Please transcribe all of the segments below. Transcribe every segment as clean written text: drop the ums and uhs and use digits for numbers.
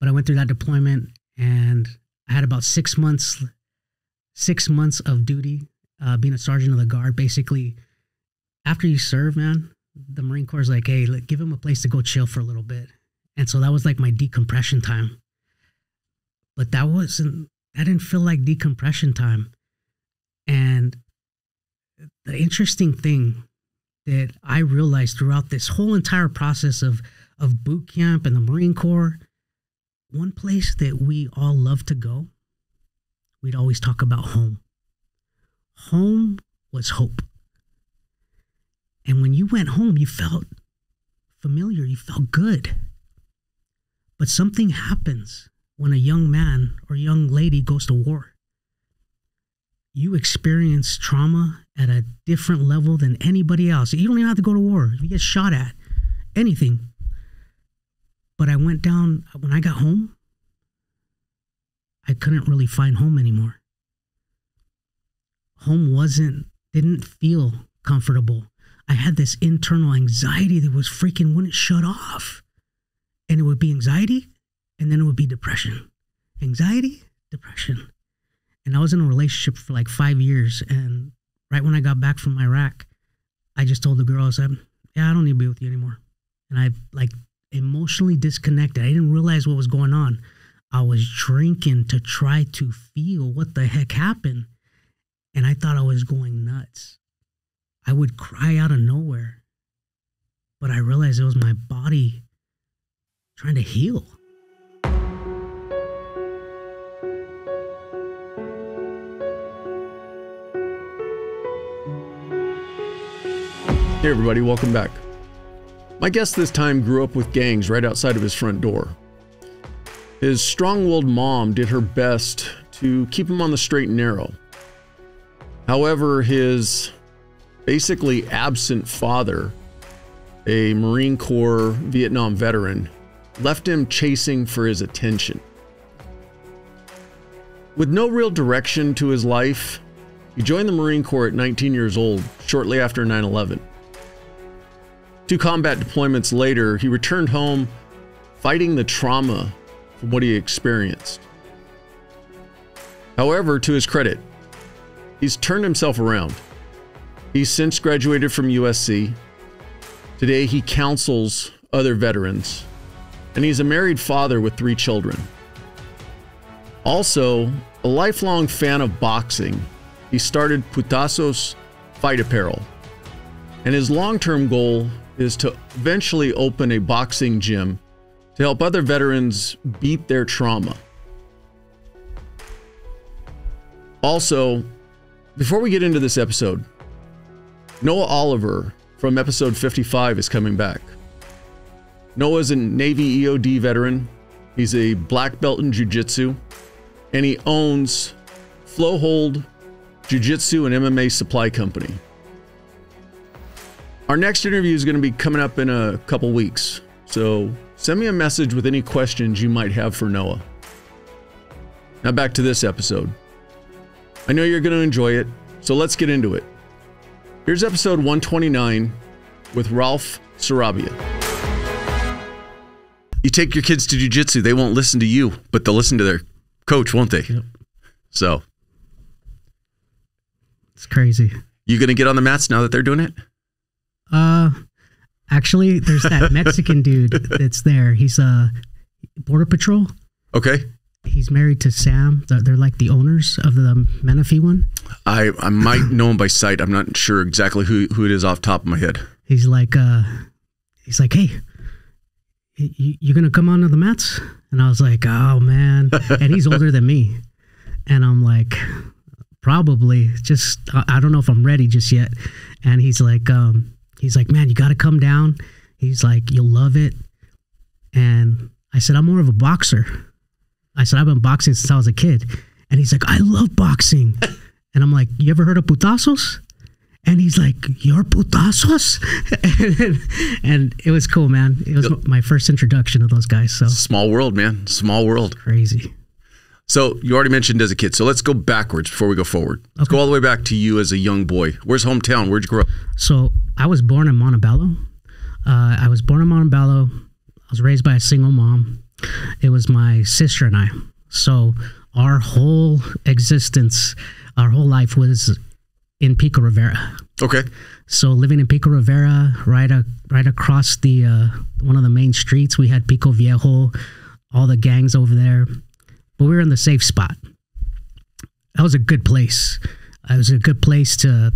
I went through that deployment, and I had about 6 months of duty, being a sergeant of the guard. Basically, after you serve, man, the Marine Corps is like, hey, give him a place to go chill for a little bit. And so that was like my decompression time. But that didn't feel like decompression time. And the interesting thing that I realized throughout this whole entire process of boot camp and the Marine Corps, one place that we all love to go, we'd always talk about home. Home was hope. And when you went home, you felt familiar, you felt good. But something happens when a young man or young lady goes to war. You experience trauma at a different level than anybody else. You don't even have to go to war. You get shot at, anything. But I went down, when I got home, I couldn't really find home anymore. Home didn't feel comfortable. I had this internal anxiety that wouldn't shut off. And it would be anxiety, and then it would be depression. Anxiety, depression. And I was in a relationship for like 5 years. And right when I got back from Iraq, I just told the girl, I said, yeah, I don't need to be with you anymore. And I like emotionally disconnected. I didn't realize what was going on. I was drinking to try to feel what the heck happened. And I thought I was going nuts. I would cry out of nowhere. But I realized it was my body trying to heal. Hey everybody, welcome back. My guest this time grew up with gangs right outside of his front door. His strong-willed mom did her best to keep him on the straight and narrow. However, his basically absent father, a Marine Corps Vietnam veteran, left him chasing for his attention. With no real direction to his life, he joined the Marine Corps at 19 years old, shortly after 9/11. 2 combat deployments later, he returned home fighting the trauma from what he experienced. However, to his credit, he's turned himself around. He's since graduated from USC. Today, he counsels other veterans, and he's a married father with 3 children. Also, a lifelong fan of boxing, he started Putasos Fight Apparel, and his long-term goal is to eventually open a boxing gym to help other veterans beat their trauma. Also, before we get into this episode, Noah Oliver from episode 55 is coming back. Noah's a Navy EOD veteran. He's a black belt in jiu-jitsu, and he owns Flow Hold Jiu-Jitsu and MMA Supply Company. Our next interview is going to be coming up in a couple weeks, so send me a message with any questions you might have for Noah. Now back to this episode. I know you're going to enjoy it, so let's get into it. Here's episode 129 with Ralph Sarabia. You take your kids to jiu-jitsu, they won't listen to you, but they'll listen to their coach, won't they? Yep. So. It's crazy. You going to get on the mats now that they're doing it? Actually, there's that Mexican dude that's there. He's a Border Patrol. Okay. He's married to Sam. They're like the owners of the Menifee one. I might know him by sight. I'm not sure exactly who it is off the top of my head. He's like, hey, you gonna come onto the mats? And I was like, oh man. And he's older than me. And I'm like, probably. Just I don't know if I'm ready just yet. And he's like, man, you got to come down. He's like, you'll love it. And I said, I'm more of a boxer. I said, I've been boxing since I was a kid. And he's like, I love boxing. And I'm like, you ever heard of Putasos? And he's like, you're Putasos? and it was cool, man. It was my first introduction to those guys. So small world, man. Small world. Crazy. So you already mentioned as a kid. So let's go backwards before we go forward. Let's go all the way back to you as a young boy. Where's hometown? Where'd you grow up? So I was born in Montebello. I was raised by a single mom. It was my sister and I. So our whole existence, our whole life was in Pico Rivera. Okay. So living in Pico Rivera, right across the one of the main streets, we had Pico Viejo, all the gangs over there. But we were in the safe spot. That was a good place. It was a good place to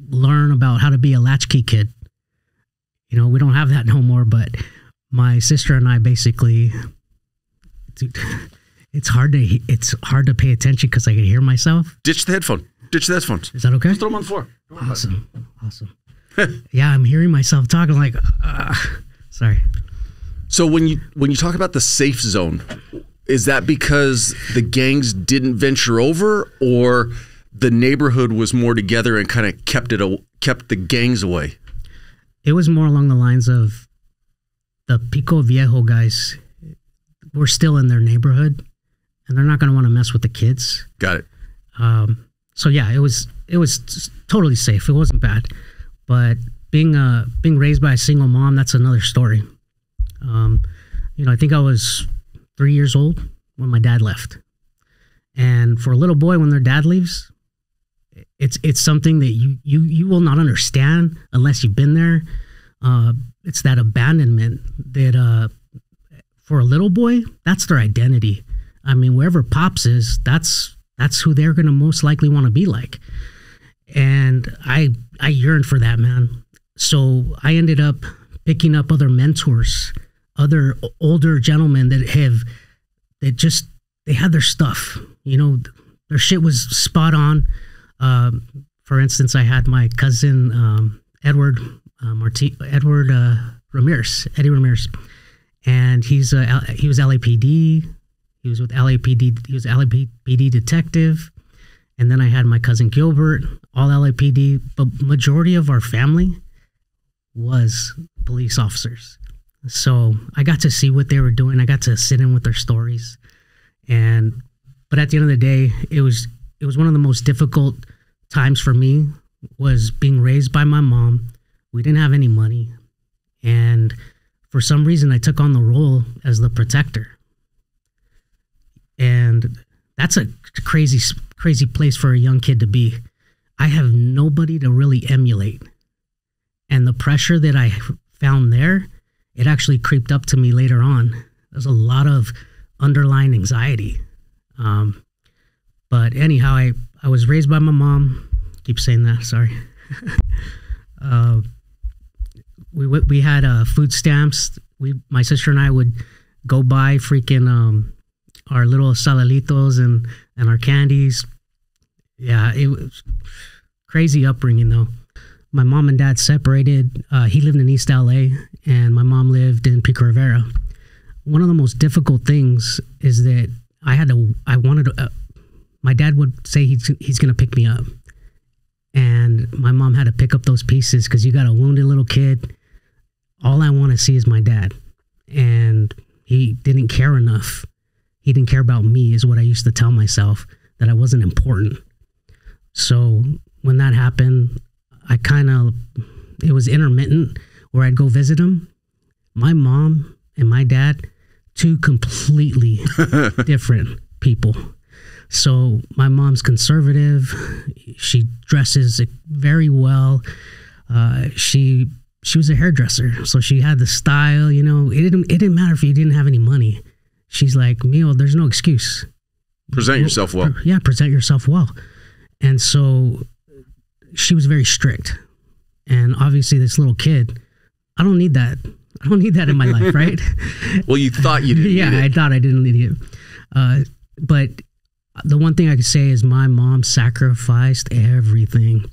learn about how to be a latchkey kid. You know, we don't have that no more, but my sister and I basically, dude, it's hard to pay attention because I can hear myself. Ditch the headphone. Ditch the headphones. Is that okay? Just throw them on the floor. Awesome. Yeah, I'm hearing myself talking like, sorry. So when you talk about the safe zone, is that because the gangs didn't venture over, or the neighborhood was more together and kind of kept the gangs away? It was more along the lines of the Pico Viejo guys were still in their neighborhood, and they're not going to want to mess with the kids. Got it. So yeah, it was totally safe. It wasn't bad, but being raised by a single mom, that's another story. You know, I think I was 3 years old when my dad left, and for a little boy, when their dad leaves, it's something that you will not understand unless you've been there. It's that abandonment that for a little boy, that's their identity. I mean, wherever Pops is, that's who they're going to most likely want to be like. And I yearned for that, man. So I ended up picking up other mentors, other older gentlemen that had their stuff, you know, their shit was spot on. For instance, I had my cousin, Eddie Ramirez, and he was LAPD. He was with LAPD. He was LAPD detective. And then I had my cousin Gilbert, all LAPD. But majority of our family was police officers. So I got to see what they were doing. I got to sit in with their stories. But at the end of the day, it was one of the most difficult times for me, was being raised by my mom. We didn't have any money. And for some reason, I took on the role as the protector. And that's a crazy place for a young kid to be. I have nobody to really emulate. And the pressure that I found there, it actually creeped up to me later on. There's a lot of underlying anxiety. But anyhow, I was raised by my mom. Keep saying that, sorry. We had food stamps. My sister and I would go buy freaking our little salalitos and our candies. Yeah, it was crazy upbringing though. My mom and dad separated. He lived in East LA and my mom lived in Pico Rivera. One of the most difficult things is that my dad would say he's going to pick me up. And my mom had to pick up those pieces because you got a wounded little kid. All I want to see is my dad. And he didn't care enough. He didn't care about me, is what I used to tell myself, that I wasn't important. So when that happened, it was intermittent where I'd go visit him. My mom and my dad, two completely different people. So my mom's conservative. She dresses very well. She was a hairdresser, so she had the style. You know, it didn't matter if you didn't have any money. She's like, Mio, there's no excuse. Present yourself well. Yeah, present yourself well. And so she was very strict. And obviously, this little kid, I don't need that. I don't need that in my life, right? Well, you thought you didn't. Yeah, I thought I didn't need it. But the one thing I could say is my mom sacrificed everything.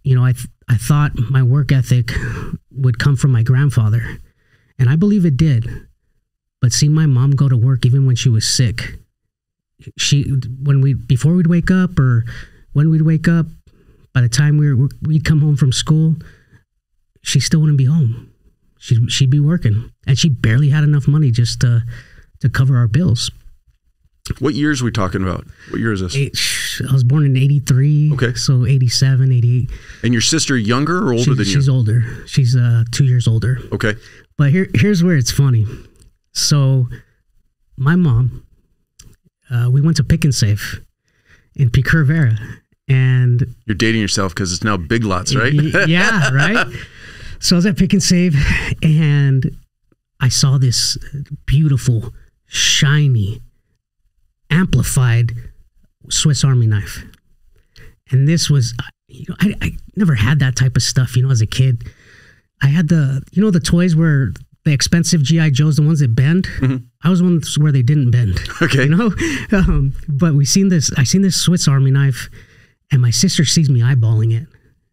You know, I thought my work ethic would come from my grandfather, and I believe it did. But seeing my mom go to work even when she was sick, before we'd wake up or when we'd wake up, by the time we'd come home from school, she still wouldn't be home. She'd be working, and she barely had enough money just to cover our bills. What years are we talking about? What year is this? I was born in 83. Okay. So 87, 88. And your sister younger or older than you? She's older. She's 2 years older. Okay. But here's where it's funny. So my mom, we went to Pick and Save in Pico Rivera, and you're dating yourself because it's now Big Lots, right? Yeah, right. So I was at Pick and Save, and I saw this beautiful, shiny, amplified Swiss Army knife. And this was, I never had that type of stuff, as a kid. I had the toys where the expensive G.I. Joes, the ones that bend. Mm-hmm. I was ones where they didn't bend. Okay. But I seen this Swiss Army knife, and my sister sees me eyeballing it.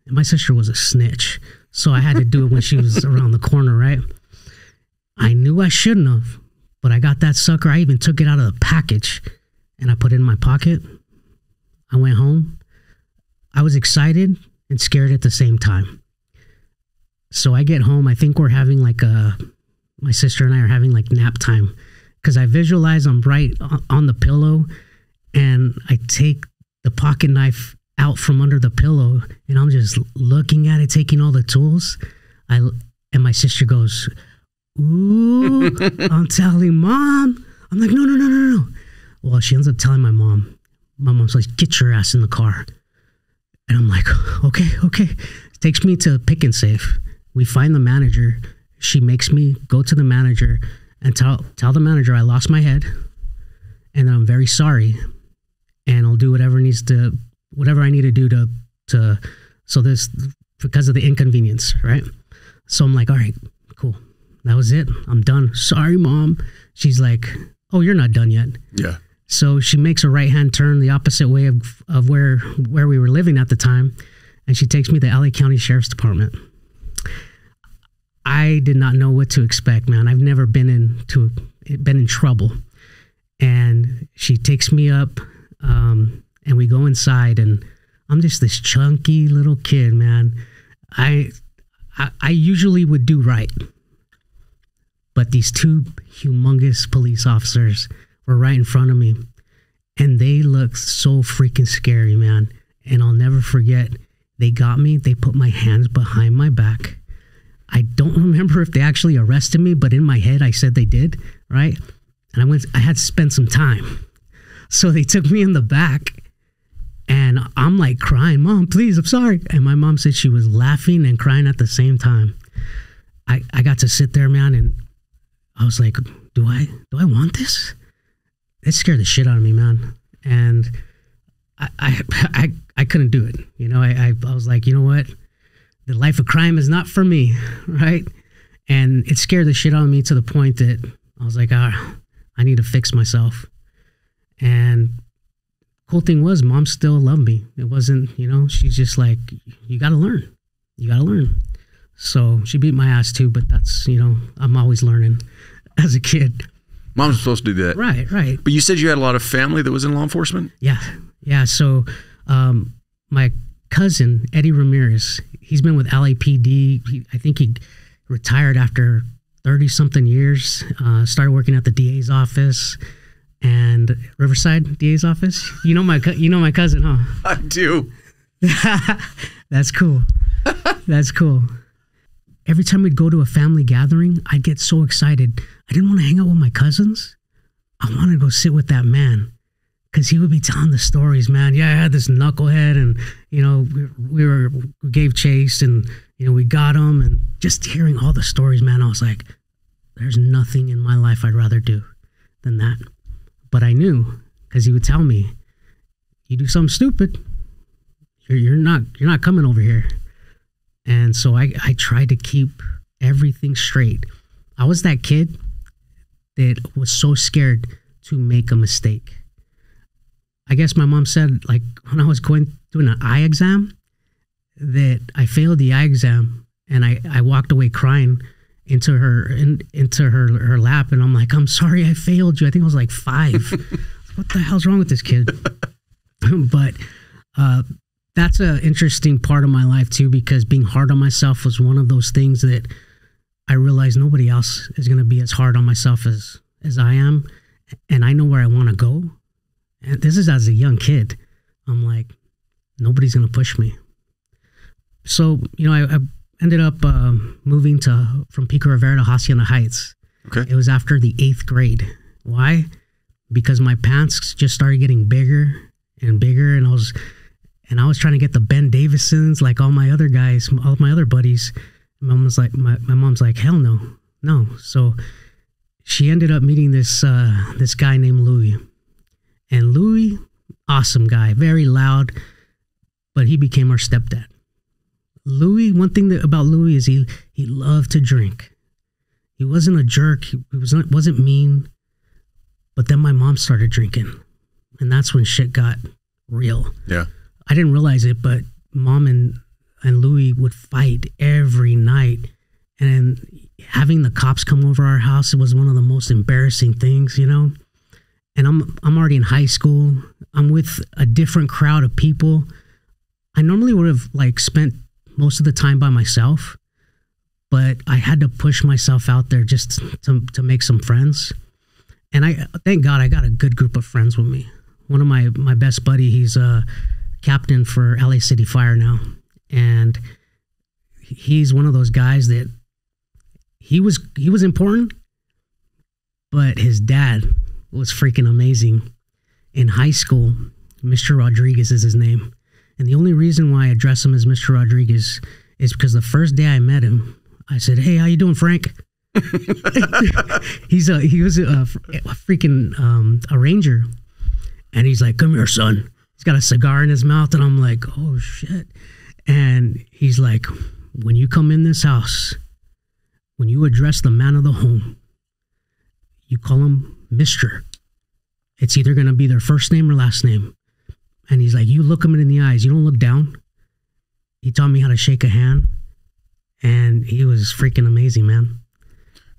And my sister was a snitch. So I had to do it when she was around the corner, right? I knew I shouldn't have, but I got that sucker. I even took it out of the package and I put it in my pocket. I went home. I was excited and scared at the same time. So I get home. I think we're having my sister and I are having nap time, because I visualize I'm right on the pillow, and I take the pocket knife out from under the pillow, and I'm just looking at it, taking all the tools. And my sister goes, "Ooh," I'm telling Mom. I'm like, no. Well, she ends up telling my mom. My mom's like, "Get your ass in the car." And I'm like, okay. Takes me to Pick and Save. We find the manager. She makes me go to the manager and tell the manager I lost my head, and that I'm very sorry, and I'll do whatever I need to do to so this, because of the inconvenience, right? So I'm like, all right, cool. That was it. I'm done. Sorry, Mom. She's like, "Oh, you're not done yet." Yeah. So she makes a right-hand turn the opposite way of where we were living at the time, and she takes me to LA County Sheriff's Department. I did not know what to expect, man. I've never been in trouble. And she takes me up, and we go inside, and I'm just this chunky little kid, man. I usually would do right, but these two humongous police officers were right in front of me, and they looked so freaking scary, man. And I'll never forget, they got me. They put my hands behind my back. I don't remember if they actually arrested me, but in my head, I said they did, right? And I had to spend some time. So they took me in the back, and I'm like crying, "Mom, please, I'm sorry." And my mom said she was laughing and crying at the same time. I got to sit there, man, and I was like, do I want this? It scared the shit out of me, man. And I couldn't do it. I was like, you know what? The life of crime is not for me, right? And it scared the shit out of me to the point that I was like, I need to fix myself. And cool thing was, Mom still loved me. It wasn't, she's just like, you got to learn. You got to learn. So she beat my ass too, but that's, I'm always learning as a kid. Mom's supposed to do that. Right. But you said you had a lot of family that was in law enforcement? Yeah. So my cousin, Eddie Ramirez, he's been with LAPD. I think he retired after 30-something years, started working at the DA's office and Riverside DA's office. You know my cousin, huh? I do. That's cool. That's cool. Every time we'd go to a family gathering, I'd get so excited. I didn't want to hang out with my cousins. I wanted to go sit with that man, because he would be telling the stories, man. Yeah, I had this knucklehead, and we gave chase, and we got him, and just hearing all the stories, man, I was like, there's nothing in my life I'd rather do than that. But I knew, because he would tell me, you do something stupid, you're not coming over here. And so I tried to keep everything straight. I was that kid that was so scared to make a mistake. I guess my mom said, when I was doing an eye exam, that I failed the eye exam, and I walked away crying into her lap, and I'm like, "I'm sorry, I failed you." I think I was like 5. What the hell's wrong with this kid? But that's an interesting part of my life too, because being hard on myself was one of those things that I realized nobody else is going to be as hard on myself as I am, and I know where I want to go. And this is as a young kid. I'm like, nobody's going to push me. So, I ended up moving from Pico Rivera to Hacienda Heights. Okay. It was after the 8th grade. Why? Because my pants just started getting bigger and bigger, and I was trying to get the Ben Davisons like all my other guys, all my other buddies. My mom's like, hell no. So she ended up meeting this guy named Louis, and Louis, awesome guy, very loud, but he became our stepdad. Louis, one thing about Louis is he loved to drink. He wasn't a jerk. He wasn't mean. But then my mom started drinking, and that's when shit got real. Yeah. I didn't realize it, but Mom and Louis would fight every night, and having the cops come over our house, it was one of the most embarrassing things, you know. And I'm already in high school. I'm with a different crowd of people. I normally would have like spent most of the time by myself, but I had to push myself out there just to make some friends. And thank God I got a good group of friends with me. One of my best buddy, he's a captain for LA City Fire now. And he's one of those guys that he was important, but his dad was freaking amazing. In high school, Mr. Rodriguez is his name. And the only reason why I address him as Mr. Rodriguez is because the first day I met him, I said, "Hey, how you doing, Frank?" he was a freaking a ranger, and he's like, "Come here, son." He's got a cigar in his mouth, and I'm like, "Oh shit!" And he's like, "When you come in this house, when you address the man of the home, you call him Mister. It's either gonna be their first name or last name." And he's like, "You look him in the eyes. You don't look down." He taught me how to shake a hand, and he was freaking amazing, man.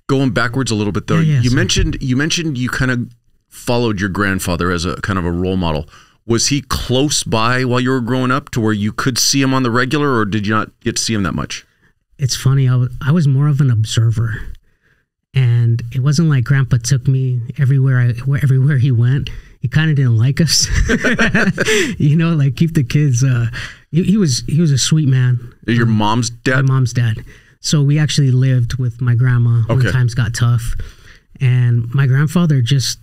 Going backwards a little bit though, you mentioned you kind of followed your grandfather as a kind of a role model. Was he close by while you were growing up to where you could see him on the regular, or did you not get to see him that much? It's funny. I was more of an observer, and it wasn't like Grandpa took me everywhere he went. He kind of didn't like us, you know, like keep the kids. He was a sweet man. Your mom's dad? My mom's dad. So we actually lived with my grandma when times got tough. And my grandfather, just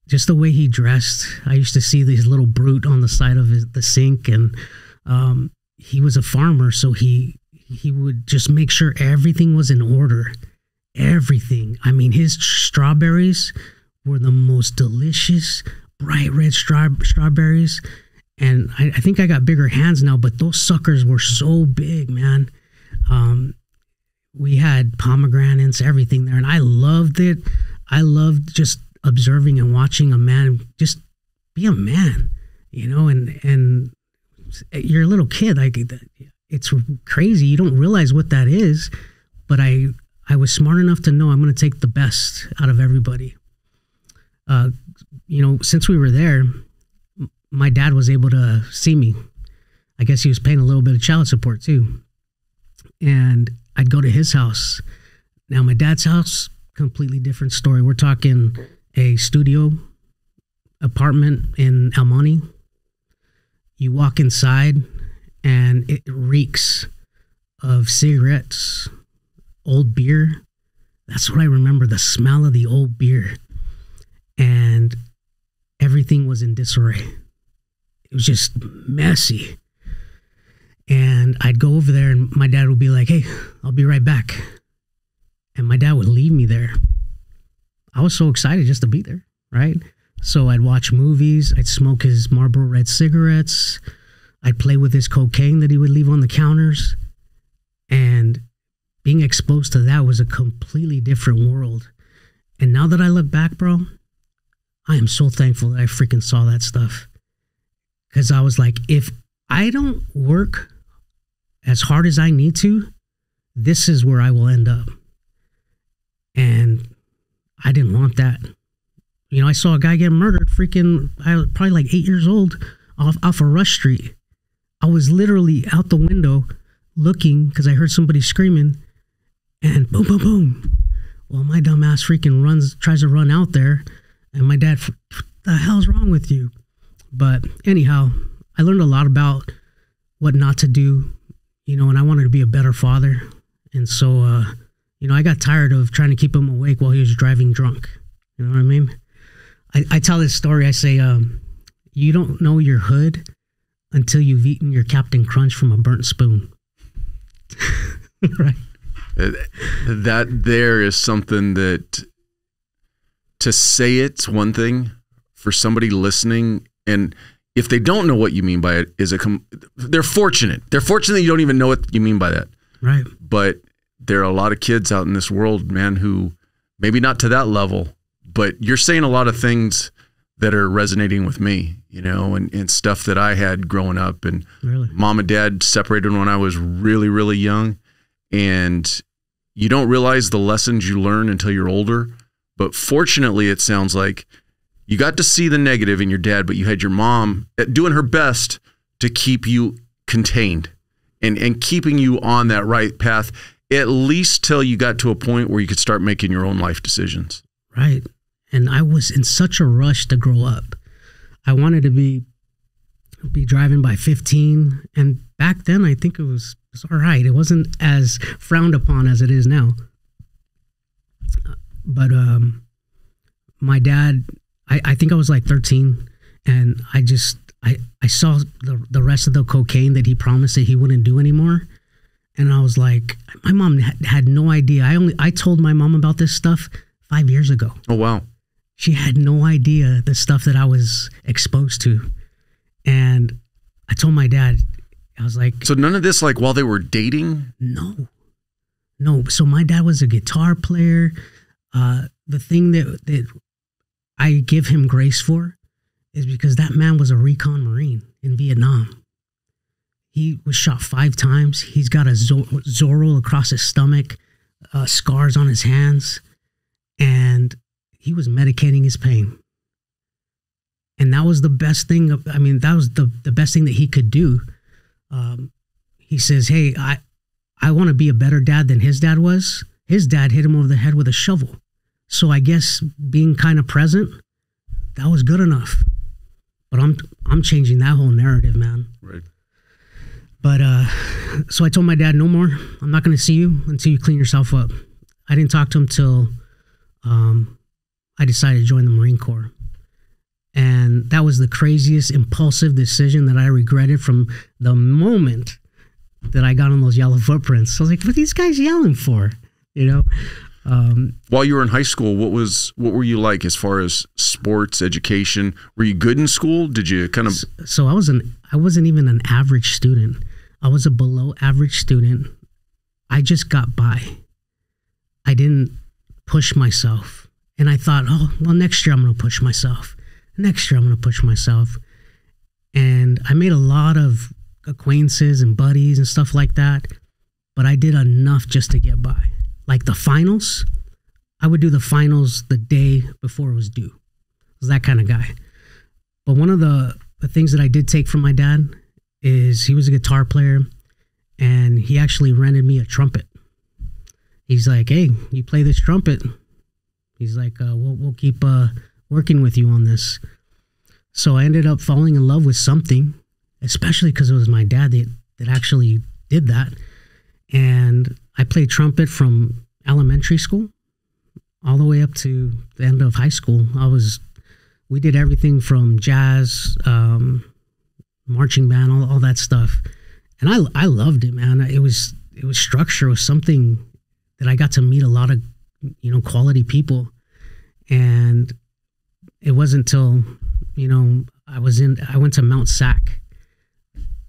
the way he dressed, I used to see this little brute on the side of the sink. And he was a farmer, so he would just make sure everything was in order. Everything. I mean, his strawberries were the most delicious, bright red strawberries. And I think I got bigger hands now, but those suckers were so big, man. We had pomegranates, everything there, and I loved it. I loved just observing and watching a man just be a man, you know. And you're a little kid, like it's crazy. You don't realize what that is, but I was smart enough to know I'm going to take the best out of everybody. You know, since we were there, my dad was able to see me. I guess he was paying a little bit of child support too. And I'd go to his house. Now, my dad's house, completely different story. We're talking a studio apartment in El Monte. You walk inside and it reeks of cigarettes, old beer. That's what I remember, the smell of the old beer. And everything was in disarray. It was just messy. And I'd go over there and my dad would be like, "Hey, I'll be right back." And my dad would leave me there. I was so excited just to be there, right? So I'd watch movies. I'd smoke his Marlboro Red cigarettes. I'd play with his cocaine that he would leave on the counters. And being exposed to that was a completely different world. And now that I look back, bro, I am so thankful that I freaking saw that stuff. Because I was like, if I don't work as hard as I need to, this is where I will end up. And I didn't want that. You know, I saw a guy get murdered I was probably like 8 years old off of Rush Street. I was literally out the window looking because I heard somebody screaming and boom, boom, boom. Well, my dumb ass freaking tries to run out there, and my dad, "What the hell's wrong with you?" But anyhow, I learned a lot about what not to do, you know, and I wanted to be a better father. And so, I got tired of trying to keep him awake while he was driving drunk. You know what I mean? I tell this story. I say, you don't know your hood until you've eaten your Captain Crunch from a burnt spoon. Right. That there is something that, to say it's one thing, for somebody listening, and if they don't know what you mean by it, they're fortunate. They're fortunate that you don't even know what you mean by that. Right. But there are a lot of kids out in this world, man, who maybe not to that level, but you're saying a lot of things that are resonating with me, and stuff that I had growing up. And really? Mom and dad separated when I was really, really young. And you don't realize the lessons you learn until you're older. But fortunately, it sounds like you got to see the negative in your dad, but you had your mom doing her best to keep you contained and keeping you on that right path, at least till you got to a point where you could start making your own life decisions. Right. And I was in such a rush to grow up. I wanted to be driving by 15. And back then, I think it was all right. It wasn't as frowned upon as it is now. But my dad, I think I was like 13. And I saw the rest of the cocaine that he promised that he wouldn't do anymore. And I was like, my mom had no idea. I told my mom about this stuff 5 years ago. Oh, wow. She had no idea the stuff that I was exposed to. And I told my dad, I was like... So none of this like while they were dating? No. So my dad was a guitar player. The thing that I give him grace for is because that man was a recon Marine in Vietnam. He was shot 5 times. He's got a Zorro across his stomach, scars on his hands. And he was medicating his pain. And that was the best thing. That was the best thing that he could do. He says, hey, I want to be a better dad than his dad was. His dad hit him over the head with a shovel. So I guess being kind of present, that was good enough. But I'm changing that whole narrative, man. Right. But so I told my dad, no more. I'm not going to see you until you clean yourself up. I didn't talk to him till I decided to join the Marine Corps. And that was the craziest impulsive decision that I regretted from the moment that I got on those yellow footprints. I was like, what are these guys yelling for? While you were in high school, what were you like as far as sports, education? Were you good in school? Did you kind of... So I wasn't even an average student. I was a below average student. I just got by. I didn't push myself. And I thought, oh, well, next year I'm going to push myself. Next year I'm going to push myself. And I made a lot of acquaintances and buddies and stuff like that. But I did enough just to get by. Like the finals, I would do the finals the day before it was due. I was that kind of guy. But one of the things that I did take from my dad is he was a guitar player and he actually rented me a trumpet. He's like, hey, you play this trumpet. He's like, we'll keep working with you on this. So I ended up falling in love with something, especially because it was my dad that actually did that. And I played trumpet from elementary school all the way up to the end of high school. We did everything from jazz, marching band, all that stuff. And I loved it, man. It was structure. It was something that I got to meet a lot of, quality people. And it wasn't until, I went to Mount Sac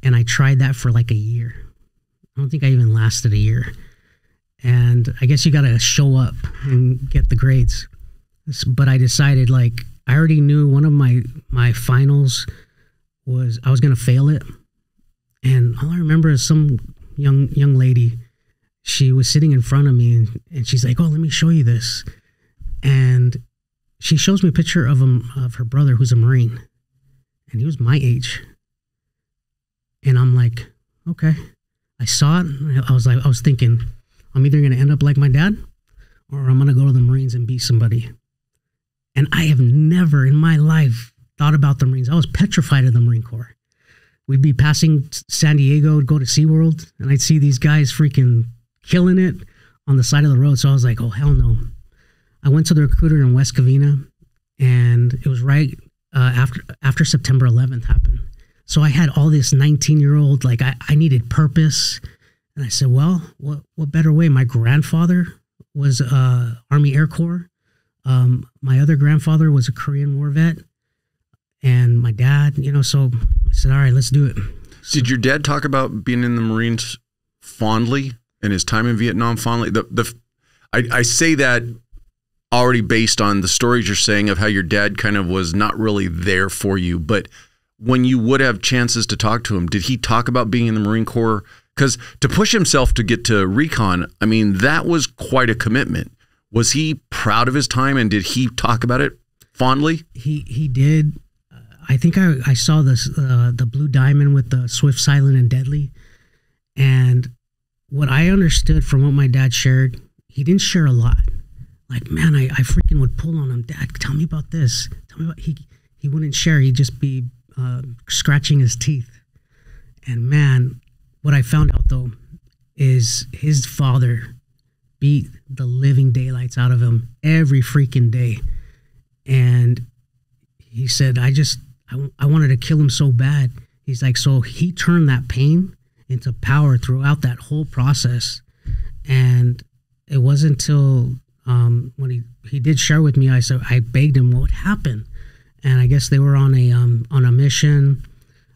and I tried that for like a year. I don't think I even lasted a year. And I guess you got to show up and get the grades. But I decided, like, I already knew one of my finals was I was going to fail it. And all I remember is some young lady, she was sitting in front of me and she's like, oh, let me show you this. And she shows me a picture of her brother who's a Marine. And he was my age. And I'm like, okay. I saw it. I was thinking, I'm either going to end up like my dad or I'm going to go to the Marines and beat somebody. And I have never in my life thought about the Marines. I was petrified of the Marine Corps. We'd be passing San Diego, go to SeaWorld, and I'd see these guys freaking killing it on the side of the road. So I was like, oh, hell no. I went to the recruiter in West Covina, and it was right after September 11th happened. So I had all this 19-year-old, like I needed purpose. And I said, well, what better way? My grandfather was Army Air Corps. My other grandfather was a Korean War vet. And my dad, you know, so I said, all right, let's do it. Did your dad talk about being in the Marines fondly and his time in Vietnam fondly? I say that already based on the stories you're saying of how your dad kind of was not really there for you, but when you would have chances to talk to him, did he talk about being in the Marine Corps? Because to push himself to get to recon, I mean, that was quite a commitment. Was he proud of his time, and did he talk about it fondly? He did. I think I saw this the Blue Diamond with the Swift, Silent, and Deadly. And what I understood from what my dad shared, he didn't share a lot. Like, man, I freaking would pull on him. Dad, tell me about this. Tell me about, he wouldn't share. He'd just be scratching his teeth. And man, what I found out though is his father beat the living daylights out of him every freaking day. And he said, I wanted to kill him so bad. He's like, so he turned that pain into power throughout that whole process. And it wasn't until when he did share with me, I begged him what would happen. And I guess they were on a mission.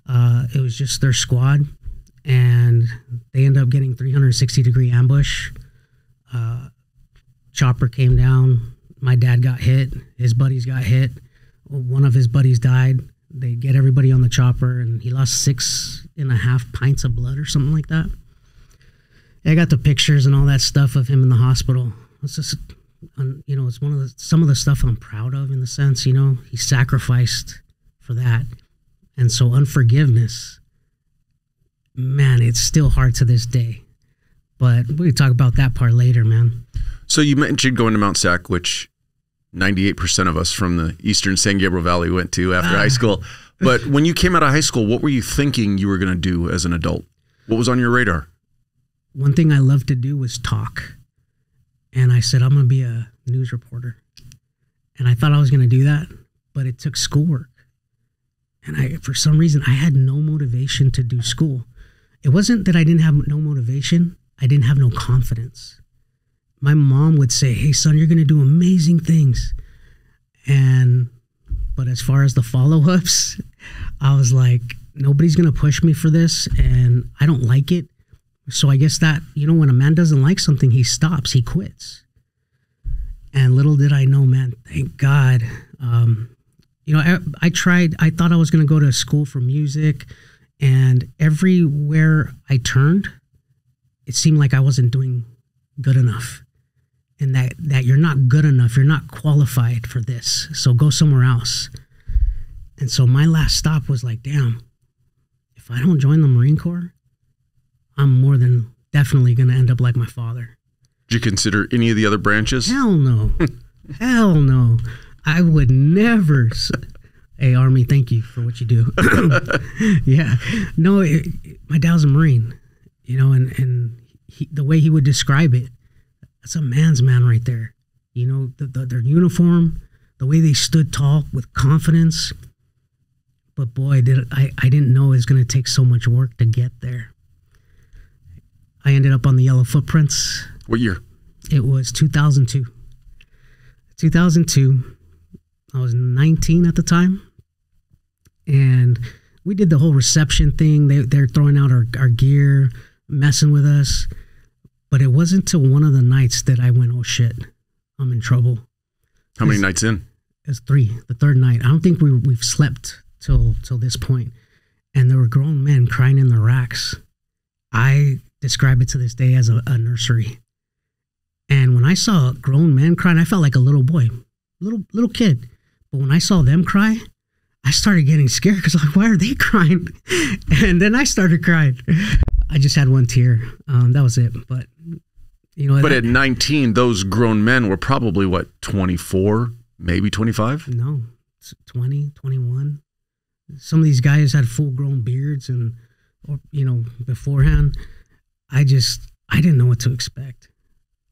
It was just their squad, and they ended up getting 360-degree ambush. Chopper came down. My dad got hit. His buddies got hit. One of his buddies died. They get everybody on the chopper, and he lost 6.5 pints of blood or something like that. I got the pictures and all that stuff of him in the hospital. It's just, you know, it's some of the stuff I'm proud of in the sense, you know, he sacrificed for that. And so unforgiveness, man, it's still hard to this day. But we can talk about that part later, man. So you mentioned going to Mount Sac, which 98% of us from the eastern San Gabriel Valley went to after high school. But when you came out of high school, what were you thinking you were going to do as an adult? What was on your radar? One thing I loved to do was talk. And I said, I'm going to be a news reporter. And I thought I was going to do that, but it took schoolwork. And for some reason, I had no motivation to do school. It wasn't that I didn't have no motivation. I didn't have no confidence. My mom would say, hey, son, you're going to do amazing things. But as far as the follow-ups, I was like, nobody's going to push me for this, and I don't like it. So I guess that, you know, when a man doesn't like something, he stops, he quits. And little did I know, man, thank God. You know, I thought I was going to go to school for music, and everywhere I turned, it seemed like I wasn't doing good enough. And that you're not good enough, you're not qualified for this, so go somewhere else. And so my last stop was like, damn, if I don't join the Marine Corps, I'm more than definitely going to end up like my father. Did you consider any of the other branches? Hell no. Hell no. I would never. Hey, Army, thank you for what you do. Yeah. No, my dad was a Marine, you know, and the way he would describe it, that's a man's man right there. You know, their uniform, the way they stood tall with confidence. But boy, I didn't know it was going to take so much work to get there. I ended up on the Yellow Footprints. What year? It was 2002. 2002. I was 19 at the time. And we did the whole reception thing. They're throwing out our gear, messing with us. But it wasn't until one of the nights that I went, oh shit, I'm in trouble. How many nights in? It was 3, the third night. I don't think we've slept till this point. And there were grown men crying in the racks. I describe it to this day as a nursery. And when I saw grown men crying, I felt like a little boy, little kid. But when I saw them cry, I started getting scared because I'm like, why are they crying? And then I started crying. I just had one tear. That was it. But you know. But at 19, those grown men were probably what, 24, maybe 25? No, 20, 21. Some of these guys had full-grown beards, or you know, beforehand. I didn't know what to expect.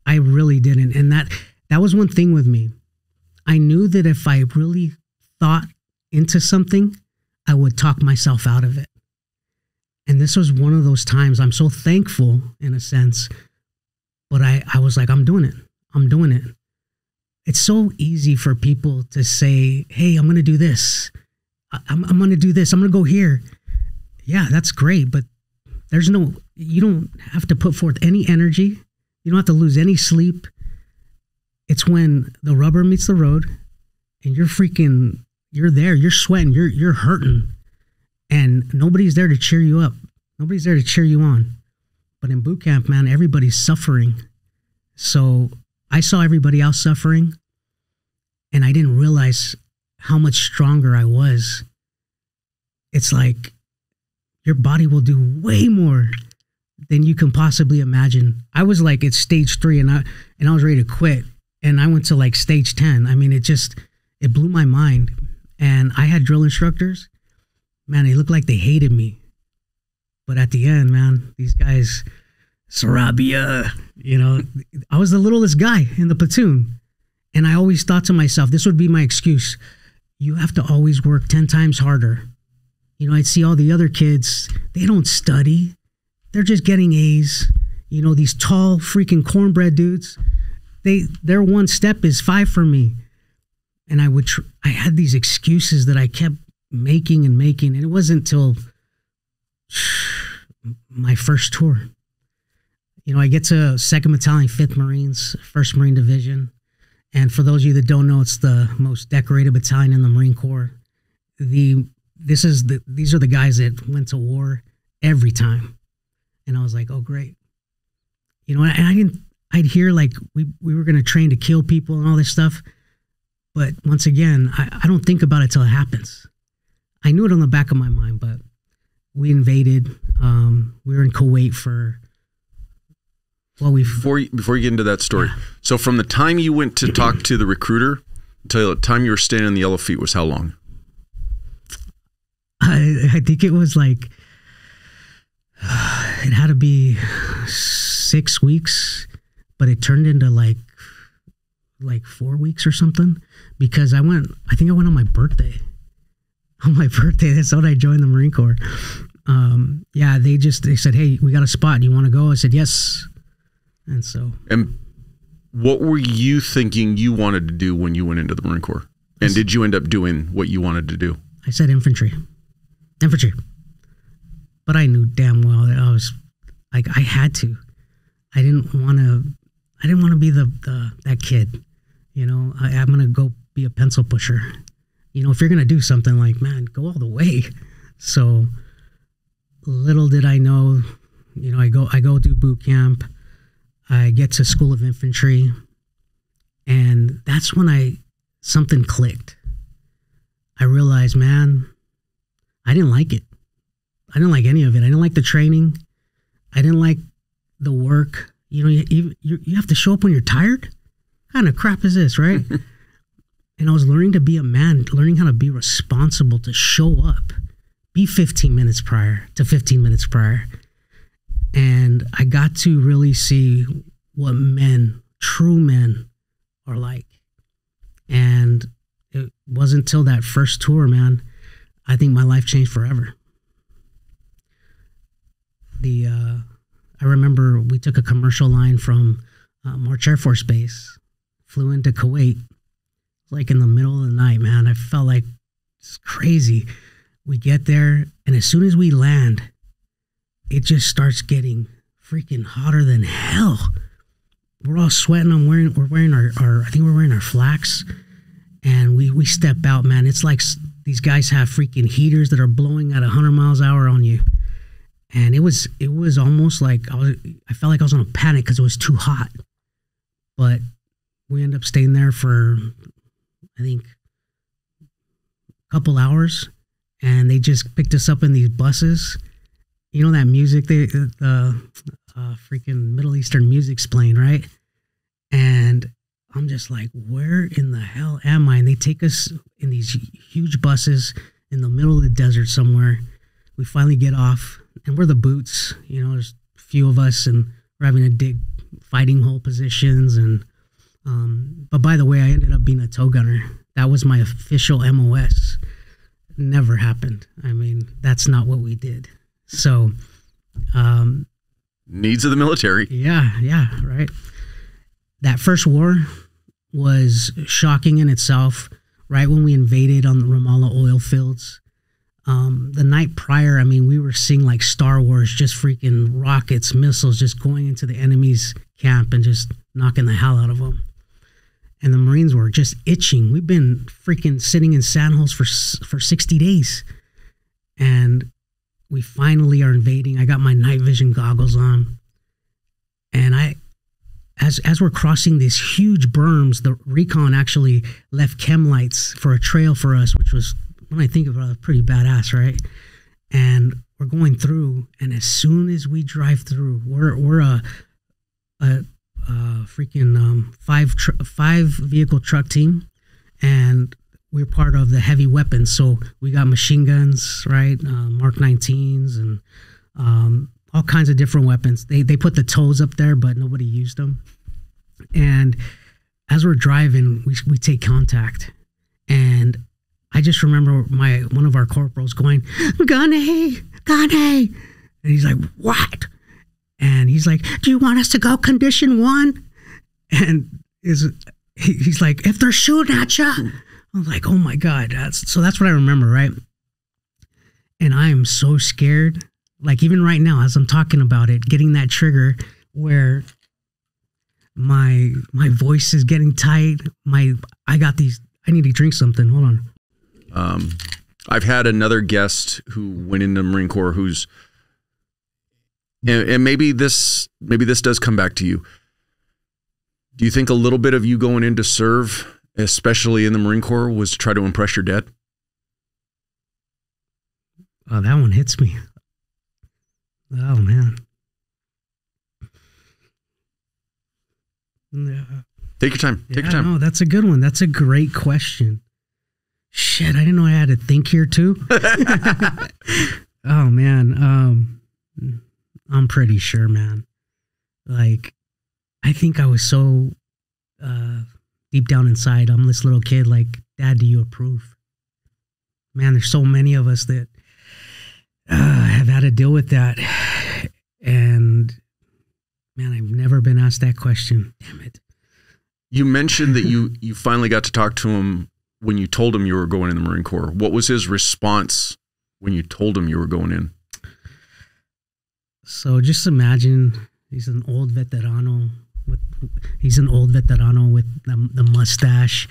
I really didn't. And that was one thing with me. I knew that if I really thought into something, I would talk myself out of it. And this was one of those times. I'm so thankful in a sense, but I was like, I'm doing it. I'm doing it. It's so easy for people to say, hey, I'm going to do this. I'm going to do this. I'm going to go here. Yeah, that's great. But you don't have to put forth any energy. You don't have to lose any sleep. It's when the rubber meets the road and you're there, you're sweating, you're hurting, and nobody's there to cheer you up. Nobody's there to cheer you on. But in boot camp, man, everybody's suffering. So I saw everybody else suffering, and I didn't realize how much stronger I was. It's like your body will do way more than you can possibly imagine. I was like at stage 3 and I was ready to quit. And I went to like stage 10. I mean, it blew my mind. And I had drill instructors, man, they looked like they hated me. But at the end, man, these guys, Sarabia, I was the littlest guy in the platoon. And I always thought to myself, this would be my excuse. You have to always work 10 times harder. I'd see all the other kids, they don't study. They're just getting A's. These tall freaking cornbread dudes, their one step is 5 for me. And I had these excuses that I kept making. And it wasn't until my first tour. I get to 2nd Battalion, 5th Marines, 1st Marine Division. And for those of you that don't know, it's the most decorated battalion in the Marine Corps. These are the guys that went to war every time. And I was like, oh, great. And I'd hear like we were going to train to kill people and all this stuff. But once again, I don't think about it till it happens. I knew it on the back of my mind, but we invaded. We were in Kuwait for, Before you get into that story. Yeah. So from the time you went to talk to the recruiter until the time you were standing on the yellow feet was how long? I think it was like, it had to be 6 weeks, but it turned into like 4 weeks or something, because I think I went on my birthday. On my birthday, that's when I joined the Marine Corps. They said, hey, we got a spot. Do you want to go? I said, yes. And what were you thinking you wanted to do when you went into the Marine Corps? And did you end up doing what you wanted to do? I said infantry. But I knew damn well that I was like, I had to. I didn't want to be that kid. I'm going to go be a pencil pusher. If you're going to do something, like, man, go all the way. So little did I know, I go do boot camp. I get to School of Infantry, and that's when something clicked. I realized, man, I didn't like it. I didn't like any of it. I didn't like the training. I didn't like the work. You have to show up when you're tired. What kind of crap is this, right? And I was learning to be a man, learning how to be responsible, to show up, be 15 minutes prior. And I got to really see what true men are like. And it wasn't until that first tour, man, I think my life changed forever. I remember we took a commercial line from March Air Force Base, flew into Kuwait, like in the middle of the night, man. I felt like it's crazy. We get there, and as soon as we land, it just starts getting freaking hotter than hell. We're all sweating. We're wearing our flaks, and we step out, man. It's like these guys have freaking heaters that are blowing at 100 miles an hour on you. And it was almost like I felt like I was on a panic because it was too hot. But we ended up staying there for, I think, a couple hours, and they just picked us up in these buses. That music, the freaking Middle Eastern music's playing, right? And I'm just like, where in the hell am I? And they take us in these huge buses in the middle of the desert somewhere. We finally get off, and we're the boots. There's a few of us, and we're having to dig fighting hole positions. And but by the way, I ended up being a tow gunner. That was my official MOS. Never happened. I mean, that's not what we did. So needs of the military. Yeah, right. That first war was shocking in itself. Right when we invaded on the Ramallah oil fields, the night prior, I mean, we were seeing like Star Wars, just freaking rockets, missiles, just going into the enemy's camp and just knocking the hell out of them. And the Marines were just itching. We've been freaking sitting in sandholes for 60 days. And we finally are invading. I got my night vision goggles on. And as we're crossing these huge berms, the recon actually left chem lights for a trail for us, which was, when I think about it, pretty badass, right? And we're going through, and as soon as we drive through, we're a freaking five vehicle truck team, and we're part of the heavy weapons. So we got machine guns, right? Mark 19s and all kinds of different weapons. They put the tows up there, but nobody used them. And as we're driving, we take contact, and I just remember one of our corporals going, "Gunny, Gunny," and he's like, "What?" And he's like, "Do you want us to go condition 1?" And he's like, "If they're shooting at you." I'm like, "Oh my God." That's what I remember, right? And I am so scared. Like even right now, as I'm talking about it, getting that trigger where my voice is getting tight. I need to drink something. Hold on. I've had another guest who went into the Marine Corps who's, and maybe this does come back to you. Do you think a little bit of you going in to serve, especially in the Marine Corps, was to try to impress your dad? Oh, that one hits me. Oh man. Yeah. Take your time. Take your time. No, that's a good one. That's a great question. Shit, I didn't know I had to think here too. Oh man, I'm pretty sure, man. Like, I think I was so deep down inside, I'm this little kid. Like, Dad, do you approve? Man, there's so many of us that have had to deal with that, and man, I've never been asked that question. Damn it. You mentioned that you finally got to talk to him when you told him you were going in the Marine Corps. What was his response when you told him you were going in? So just imagine he's an old veterano with the mustache,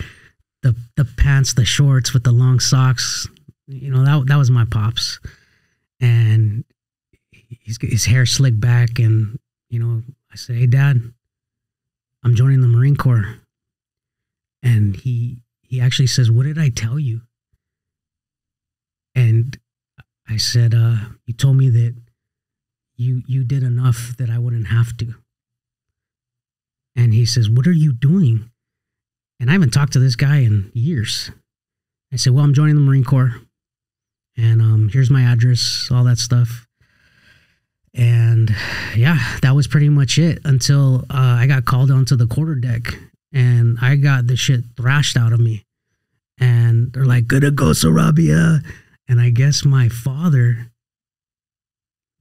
the pants, the shorts with the long socks. You know, that was my pops. And his hair slicked back, and you know, I said, "Hey Dad, I'm joining the Marine Corps." And he actually says, "What did I tell you?" And I said, "You told me that you did enough that I wouldn't have to." And he says, "What are you doing?" And I haven't talked to this guy in years. I said, "Well, I'm joining the Marine Corps, and here's my address, all that stuff." And yeah, that was pretty much it until I got called onto the quarterdeck, and I got the shit thrashed out of me. And they're like, "Good to go, Sarabia." And I guess my father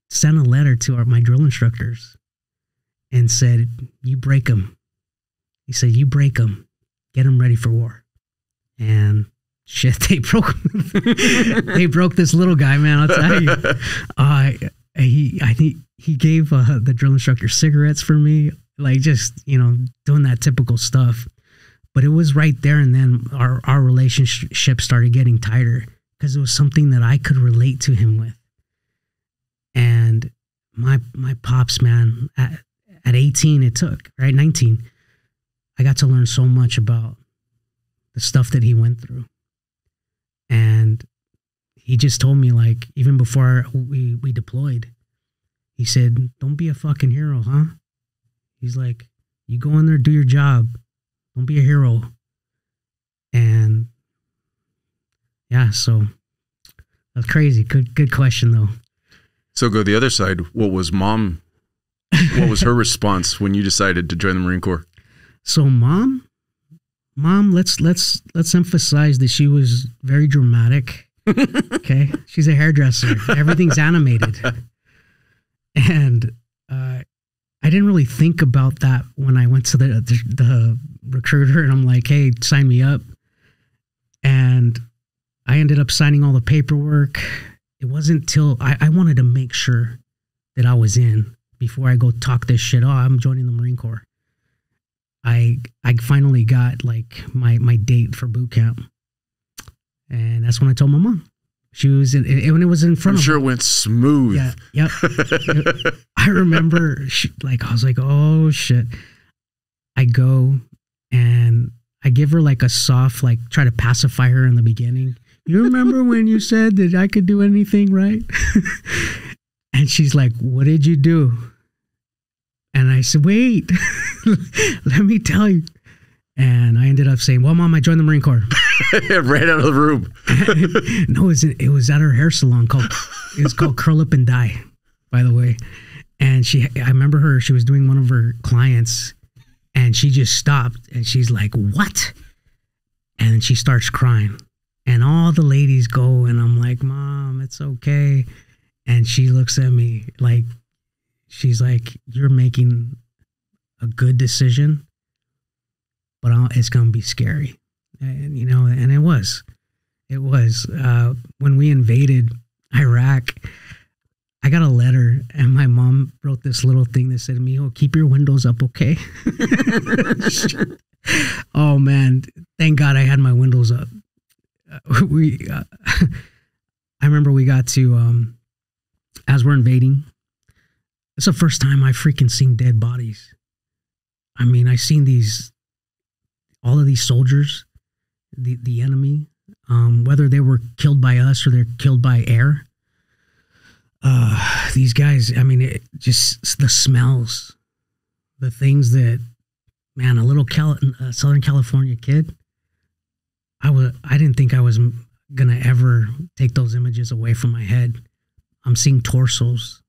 sent a letter to my drill instructors and said, "You break them." He said, "You break them. Get them ready for war." And shit, they broke this little guy, man. I'll tell you. I think he gave the drill instructor cigarettes for me, like just, you know, doing that typical stuff. But it was right there and then our relationship started getting tighter because it was something that I could relate to him with. And my pops, man, at 18 it took, right? 19, I got to learn so much about the stuff that he went through. And he just told me, like, even before we deployed, he said, "Don't be a fucking hero, huh?" He's like, "You go in there, do your job. Don't be a hero." And yeah, so that's crazy. Good question though. So go the other side. What was Mom What was her response when you decided to join the Marine Corps? So mom, let's emphasize that she was very dramatic. Okay. She's a hairdresser. Everything's animated. And I didn't really think about that when I went to the recruiter and I'm like, hey, sign me up. And I ended up signing all the paperwork. It wasn't till I wanted to make sure that I was in before I go talk this shit. Oh, I'm joining the Marine Corps. I finally got like my date for boot camp. And that's when I told my mom. She was when it was in front of her. I'm sure it went smooth. Yeah. Yep. I remember I was like, oh shit. I go and I give her like a soft, like try to pacify her in the beginning. You remember when you said that I could do anything, right? And she's like, what did you do? And I said, wait, let me tell you. And I ended up saying, well, Mom, I joined the Marine Corps. Ran out of the room. No, it was at her hair salon it was called Curl Up and Dye, by the way. And I remember she was doing one of her clients and she just stopped and she's like, what? And then she starts crying and all the ladies go and I'm like, Mom, it's okay. And she looks at me like, she's like, you're making a good decision, but it's going to be scary. And, and it was. When we invaded Iraq, I got a letter and my mom wrote this little thing that said to me, oh, keep your windows up, okay? Oh, man. Thank God I had my windows up. I remember we got to, as we're invading, it's the first time I freaking seen dead bodies. I mean, I seen all of these soldiers, the enemy, whether they were killed by us or they're killed by air. These guys, I mean, just the smells, the things that, man, a little Southern California kid, I didn't think I was gonna ever take those images away from my head. I'm seeing torsos.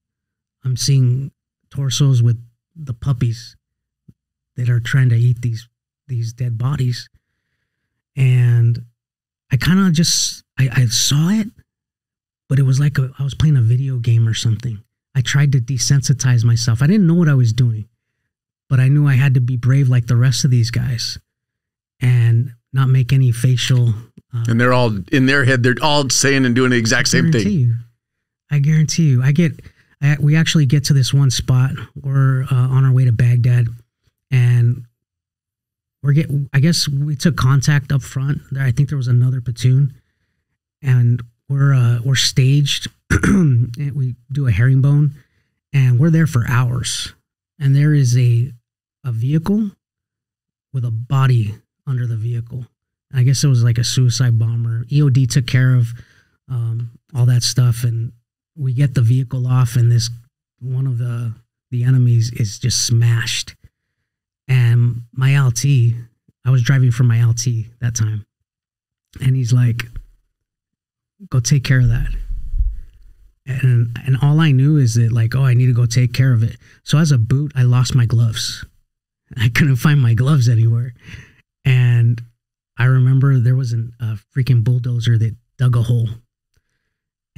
I'm seeing torsos with the puppies that are trying to eat these dead bodies. And I kind of I saw it, but it was like I was playing a video game or something. I tried to desensitize myself. I didn't know what I was doing, but I knew I had to be brave like the rest of these guys and not make any facial. And they're all, in their head, they're all saying and doing the exact same thing. I guarantee you. We actually get to this one spot. We're on our way to Baghdad, and I guess we took contact up front. I think there was another platoon, and we're staged. And we do a herringbone, and we're there for hours. And there is a vehicle with a body under the vehicle. I guess it was like a suicide bomber. EOD took care of all that stuff, and we get the vehicle off, and one of the enemies is just smashed. And my LT, I was driving for my LT that time, and he's like, go take care of that. And all I knew is that, like, oh, I need to go take care of it. So as a boot, I lost my gloves. I couldn't find my gloves anywhere. And I remember there was a freaking bulldozer that dug a hole.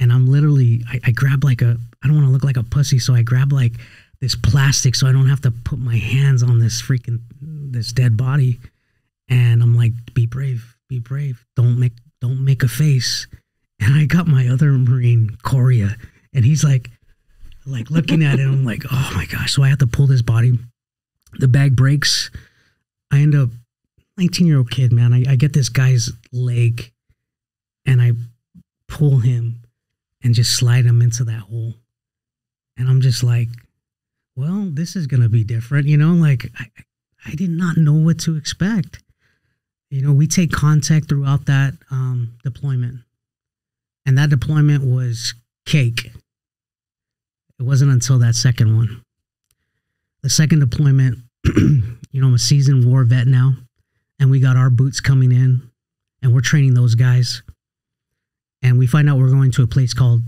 And I'm literally, I grab I don't want to look like a pussy, so I grab like this plastic so I don't have to put my hands on this dead body. And I'm like, be brave, don't make a face. And I got my other Marine, Korea, and he's like looking at it. I'm like, oh my gosh. So I have to pull this body. The bag breaks. I end up, 19-year-old kid, man. I get this guy's leg and I pull him and just slide him into that hole. And I'm just like, well, this is going to be different. Like I did not know what to expect. We take contact throughout that deployment. And that deployment was cake. It wasn't until that second one. The second deployment, I'm a seasoned war vet now, and we got our boots coming in, and we're training those guys. And we find out we're going to a place called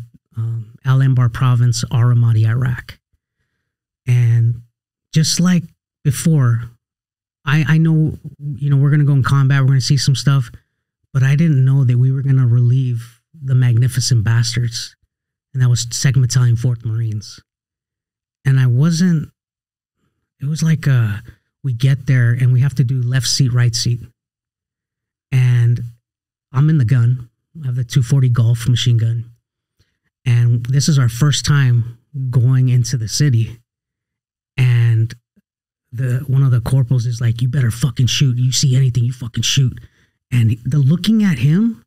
Anbar province, Ramadi, Iraq. And just like before, I know, we're going to go in combat, we're going to see some stuff, but I didn't know that we were going to relieve the magnificent bastards. And that was 2nd Battalion, 4th Marines. And it was like we get there and we have to do left seat, right seat. And I'm in the gun. I have the 240 Golf machine gun. And this is our first time going into the city. And one of the corporals is like, you better fucking shoot. You see anything, you fucking shoot. And the looking at him,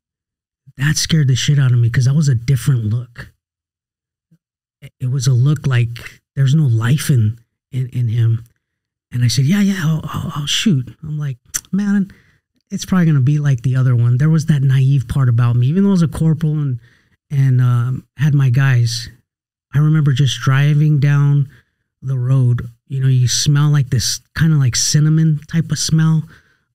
that scared the shit out of me because that was a different look. It was a look like there's no life in him. And I said, yeah, I'll shoot. I'm like, man, it's probably going to be like the other one. There was that naive part about me. Even though I was a corporal and had my guys, I remember just driving down the road. You smell like this kind of like cinnamon type of smell,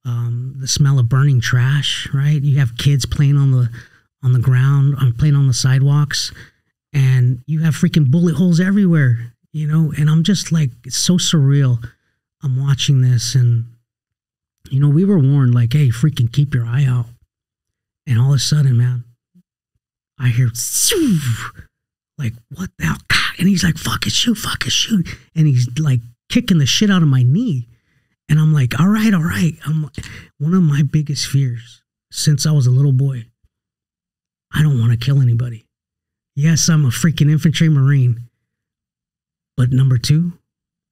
the smell of burning trash, right? You have kids playing on the ground, playing on the sidewalks, and you have freaking bullet holes everywhere, and I'm just like, it's so surreal. I'm watching this, and we were warned like, hey, freaking keep your eye out. And all of a sudden, man, I hear like, what the hell? And he's like, fucking shoot. And he's like kicking the shit out of my knee. And I'm like, all right. One of my biggest fears since I was a little boy, I don't want to kill anybody. Yes, I'm a freaking infantry Marine. But number 2,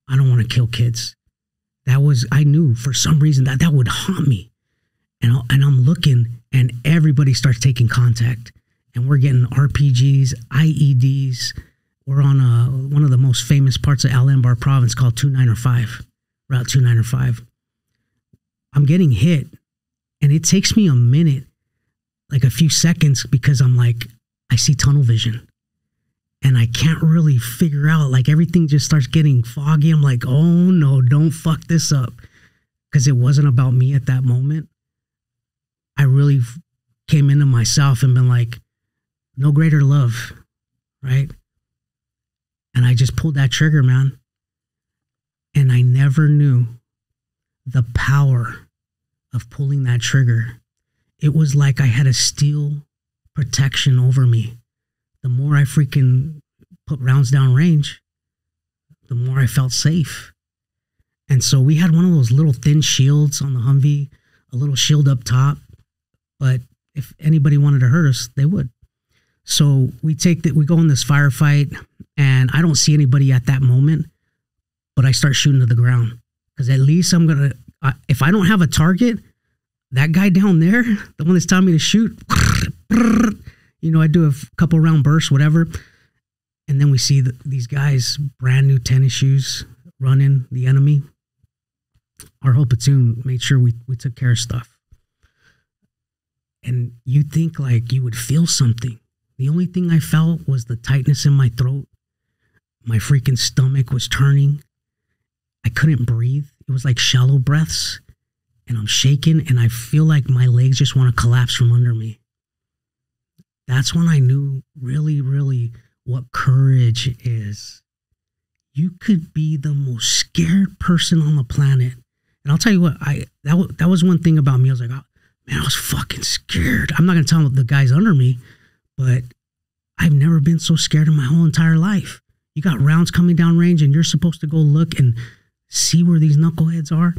I don't want to kill kids. I knew for some reason that would haunt me. And I'm looking and everybody starts taking contact. And we're getting RPGs, IEDs. We're on one of the most famous parts of Anbar province called Route 295. I'm getting hit. And it takes me a minute, like a few seconds, because I'm like, I see tunnel vision. And I can't really figure out, like everything just starts getting foggy. I'm like, oh no, don't fuck this up. Because it wasn't about me at that moment. I really came into myself and been like, no greater love, right? And I just pulled that trigger, man. And I never knew the power of pulling that trigger. It was like I had a steel protection over me. The more I freaking put rounds down range, the more I felt safe. And so we had one of those little thin shields on the Humvee, a little shield up top. But if anybody wanted to hurt us, they would. So we go in this firefight, and I don't see anybody at that moment, but I start shooting to the ground. Because at least if I don't have a target, that guy down there, the one that's telling me to shoot, I do a couple round bursts, whatever. And then we see these guys, brand new tennis shoes, running the enemy. Our whole platoon made sure we took care of stuff. And you think like you would feel something. The only thing I felt was the tightness in my throat. My freaking stomach was turning. I couldn't breathe. It was like shallow breaths. And I'm shaking, and I feel like my legs just want to collapse from under me. That's when I knew really, really what courage is. You could be the most scared person on the planet. And I'll tell you what, that was one thing about me. I was like, oh, man, I was fucking scared. I'm not going to tell the guys under me, but I've never been so scared in my whole entire life. You got rounds coming down range, and you're supposed to go look and see where these knuckleheads are.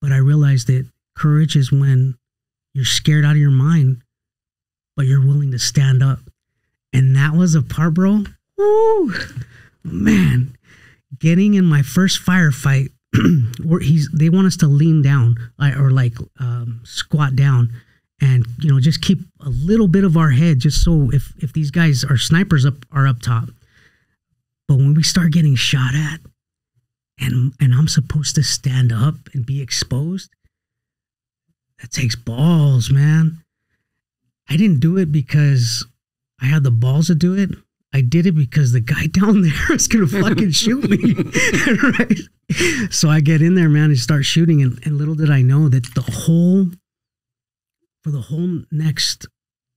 But I realized that courage is when you're scared out of your mind, but you're willing to stand up. And that was a part, bro. Woo! Man, getting in my first firefight, they want us to lean down or squat down and, just keep a little bit of our head just so if these guys are snipers are up top. But when we start getting shot at, and I'm supposed to stand up and be exposed, that takes balls, man. I didn't do it because I had the balls to do it. I did it because the guy down there is going to fucking shoot me. Right? So I get in there, man, and start shooting. And little did I know that for the whole next,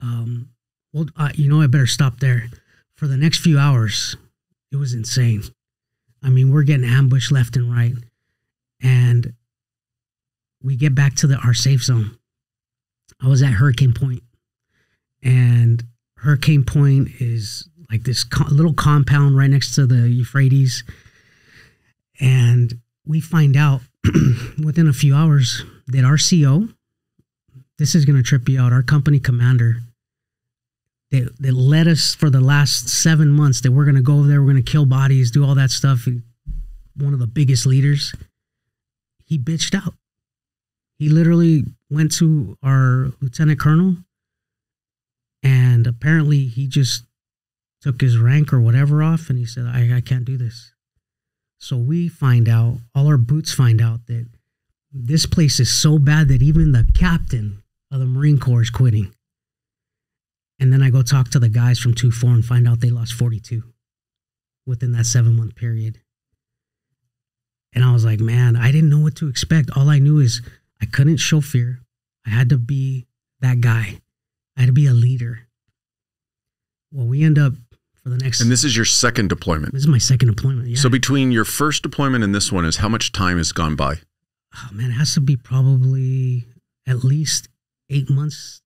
I better stop there. For the next few hours, it was insane. I mean, we're getting ambushed left and right. And we get back to our safe zone. I was at Hurricane Point. And Hurricane Point is like this little compound right next to the Euphrates. And we find out within a few hours that our CO, this is going to trip you out, our company commander, that led us for the last 7 months, that we're going to go over there, we're going to kill bodies, do all that stuff. One of the biggest leaders, he bitched out. He literally went to our lieutenant colonel, and apparently he just took his rank or whatever off, and he said, I can't do this. So we find out, all our boots find out, that this place is so bad that even the captain of the Marine Corps is quitting. And then I go talk to the guys from 2-4 and find out they lost 42 within that 7-month period. And I was like, man, I didn't know what to expect. All I knew is I couldn't show fear. I had to be that guy. I had to be a leader. Well, we end up for the next... And this is your second deployment? This is my second deployment, yeah. So between your first deployment and this one is how much time has gone by? Oh, man, it has to be probably at least 8 months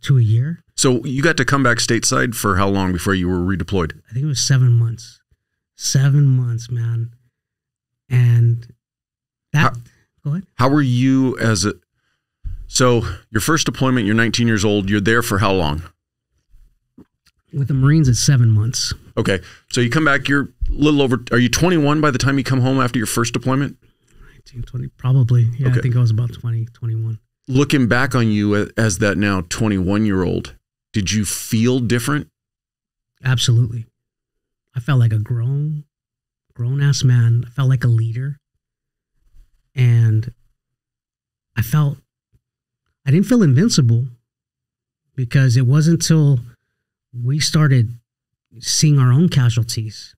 to a year. So you got to come back stateside for how long before you were redeployed? I think it was 7 months. 7 months, man. And that... Go ahead. How were you as a... So your first deployment, you're 19 years old. You're there for how long? With the Marines, it's 7 months. Okay. So you come back, you're a little over... Are you 21 by the time you come home after your first deployment? 19, 20, probably. Yeah, okay. I think I was about 20, 21. Looking back on you as that now 21-year-old, did you feel different? Absolutely. I felt like a grown-ass man. I felt like a leader. And I didn't feel invincible, because it wasn't until we started seeing our own casualties.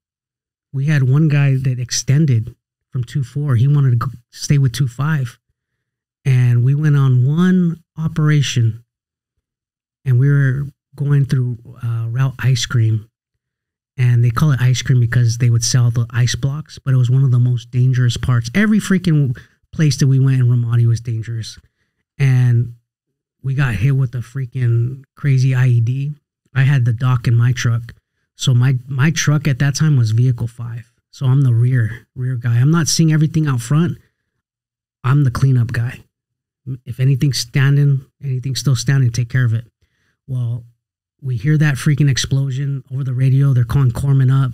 We had one guy that extended from 2-4. He wanted to stay with 2-5. And we went on one operation, and we were going through route ice cream. And they call it ice cream because they would sell the ice blocks, but it was one of the most dangerous parts. Every freaking place that we went in Ramadi was dangerous. And we got hit with a freaking crazy IED. I had the dock in my truck. So my truck at that time was vehicle 5. So I'm the rear guy. I'm not seeing everything out front. I'm the cleanup guy. If anything's still standing, take care of it. Well, we hear that freaking explosion over the radio. They're calling corpsmen up.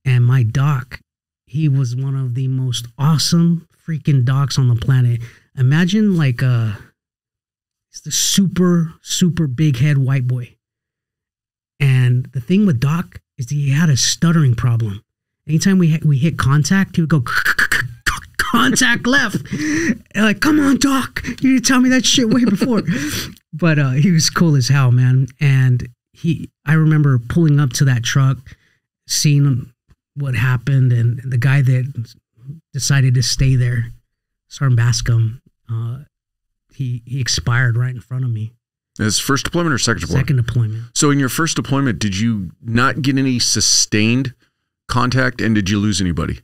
And my doc, he was one of the most awesome freaking docs on the planet. Imagine like it's the super, super big head white boy. And the thing with Doc is he had a stuttering problem. Anytime we hit contact, he would go contact left. And like, come on, Doc, you need to tell me that shit way before. But he was cool as hell, man. And I remember pulling up to that truck, seeing what happened, and the guy that decided to stay there, Sergeant Bascom, he expired right in front of me. His first deployment or second deployment? Second deployment. So in your first deployment, did you not get any sustained contact, and did you lose anybody?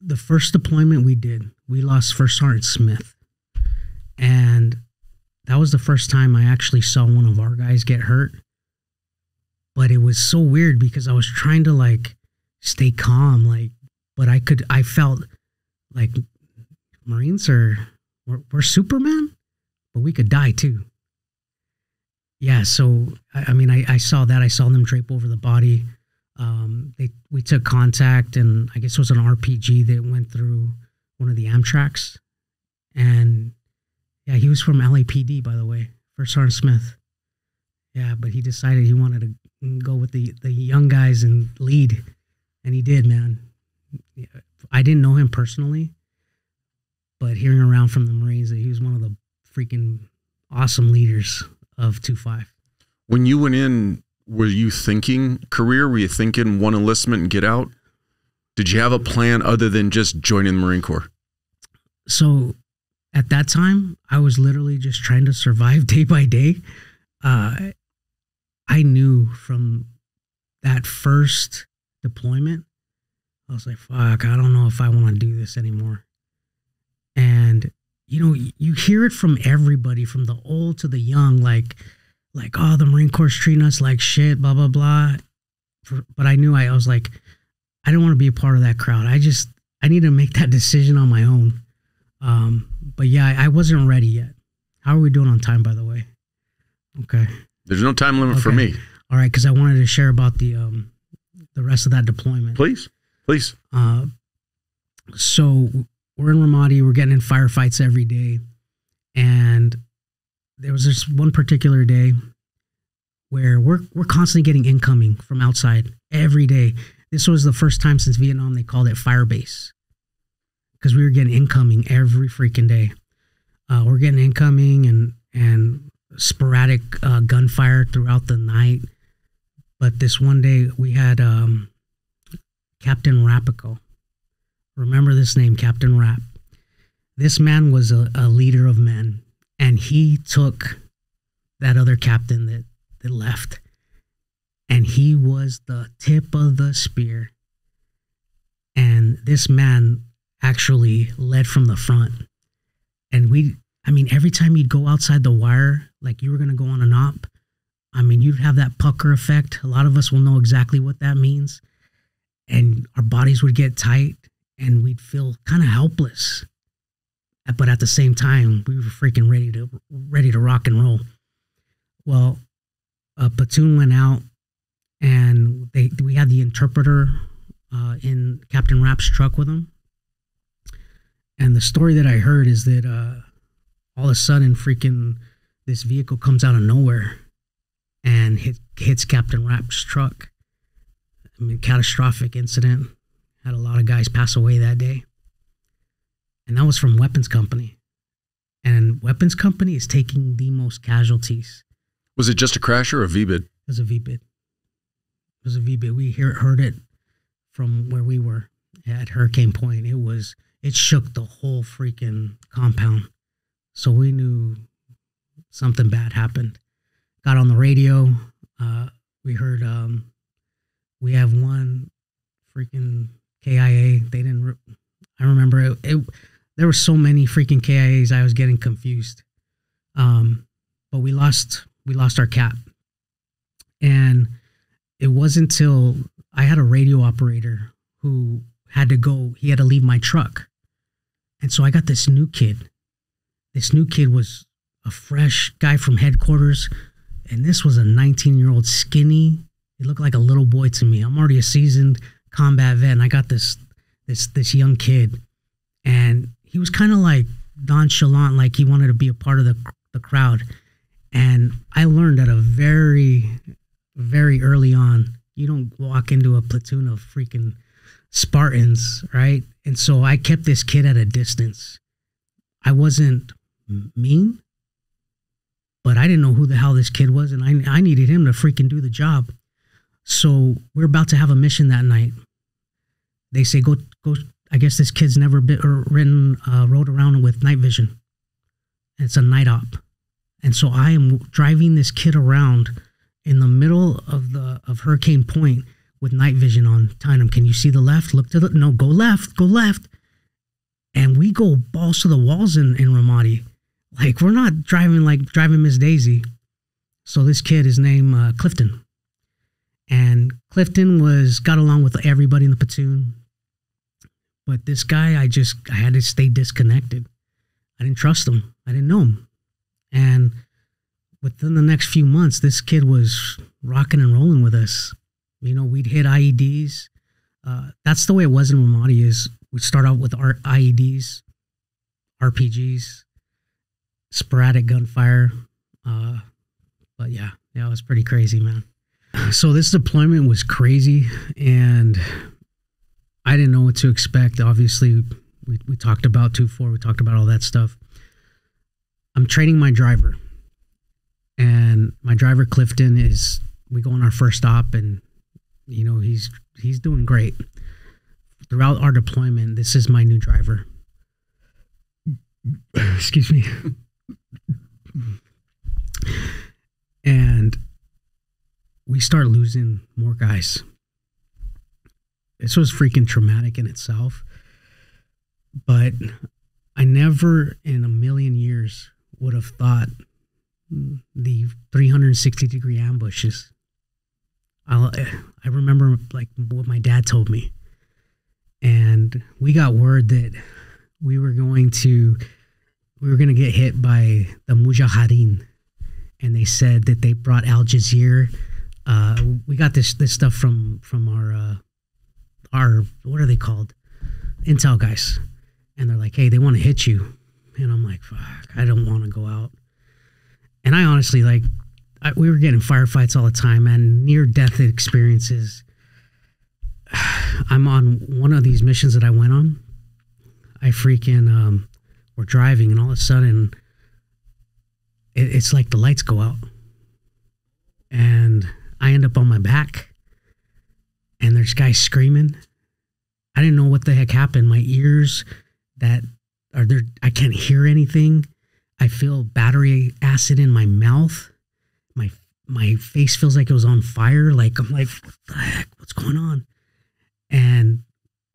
The first deployment we did, we lost First Sergeant Smith. And that was the first time I actually saw one of our guys get hurt. But it was so weird because I was trying to like stay calm, but I felt like Marines we're Superman, but we could die too. Yeah, so I mean, I saw that. I saw them drape over the body. We took contact, and I guess it was an RPG that went through one of the Amtraks. And yeah, he was from LAPD, by the way, First Sergeant Smith. Yeah, but he decided he wanted to go with the young guys and lead, and he did, man. I didn't know him personally, but hearing around from the Marines that he was one of the freaking awesome leaders of 2-5. When you went in, were you thinking career? Were you thinking one enlistment and get out? Did you have a plan other than just joining the Marine Corps? So at that time, I was literally just trying to survive day by day. I knew from that first deployment, I was like, fuck, I don't know if I want to do this anymore. And, you know, you hear it from everybody, from the old to the young, like, oh, the Marine Corps is treating us like shit, blah, blah, blah. But I knew I was like, I don't want to be a part of that crowd. I need to make that decision on my own. But yeah, I wasn't ready yet. How are we doing on time, by the way? Okay. There's no time limit for me. All right, because I wanted to share about the rest of that deployment. Please. So we're in Ramadi. We're getting in firefights every day, and there was this one particular day where we're constantly getting incoming from outside every day. This was the first time since Vietnam they called it fire base, because we were getting incoming every freaking day. We're getting incoming and sporadic gunfire throughout the night. But this one day we had Captain Rapico. Remember this name, Captain Rap. This man was a leader of men, and he took that other captain that left, and he was the tip of the spear. And this man actually led from the front. And every time you'd go outside the wire, like you were going to go on an op, you'd have that pucker effect. A lot of us will know exactly what that means. And our bodies would get tight and we'd feel kind of helpless. But at the same time, we were freaking ready to rock and roll. Well, a platoon went out and we had the interpreter in Captain Rapp's truck with him. And the story that I heard is that all of a sudden freaking this vehicle comes out of nowhere and hits Captain Rapp's truck. Catastrophic incident. Had a lot of guys pass away that day. And that was from Weapons Company. And Weapons Company is taking the most casualties. Was it just a crash or a VBID? It was a VBID. It was a VBID. We heard it from where we were at Hurricane Point. It shook the whole freaking compound. So we knew something bad happened. Got on the radio. We heard we have one freaking KIA. They didn't. I remember it. There were so many freaking KIAs. I was getting confused. But we lost our cap, and it wasn't until I had a radio operator who had to go. He had to leave my truck, and so I got this new kid. This new kid was a fresh guy from headquarters, and this was a 19-year-old skinny. He looked like a little boy to me. I'm already a seasoned combat vet, and I got this young kid, and he was kind of like nonchalant, like he wanted to be a part of the crowd. And I learned at a very, very early on, you don't walk into a platoon of freaking Spartans, right? And so I kept this kid at a distance. I wasn't mean, but I didn't know who the hell this kid was, and I needed him to freaking do the job. So we're about to have a mission that night. They say, go. I guess this kid's never rode around with night vision. And it's a night op. And so I am driving this kid around in the middle of Hurricane Point with night vision on, telling him, can you see the left? Look to no, go left. And we go balls to the walls in Ramadi. Like, we're not driving like driving Miss Daisy. So this kid is named Clifton. And Clifton got along with everybody in the platoon. But this guy, I had to stay disconnected. I didn't trust him. I didn't know him. And within the next few months, this kid was rocking and rolling with us. You know, we'd hit IEDs. That's the way it was in Ramadi. Is we'd start out with our IEDs, RPGs, sporadic gunfire. But yeah, it was pretty crazy, man. So this deployment was crazy, and I didn't know what to expect. Obviously, we talked about 2-4. We talked about all that stuff. I'm training my driver, and my driver Clifton we go on our first op, and you know he's doing great. Throughout our deployment, this is my new driver. Excuse me. And we start losing more guys. freaking traumatic in itself. But I never in a million years would have thought the 360-degree ambushes. I remember like what my dad told me, and we got word that we were going to get hit by the Mujahideen, and they said that they brought Al Jazeera. We got this stuff from our what are they called? Intel guys. And they're like, hey, they want to hit you. And I'm like, fuck, I don't want to go out. And I honestly, like, we were getting firefights all the time, and near-death experiences. I'm on one of these missions that I went on. I freaking, we're driving, and all of a sudden, it's like the lights go out. And I end up on my back, and there's guys screaming. I didn't know what the heck happened. My ears that are there, I can't hear anything. I feel battery acid in my mouth. My face feels like it was on fire. Like, I'm like, what the heck? What's going on? And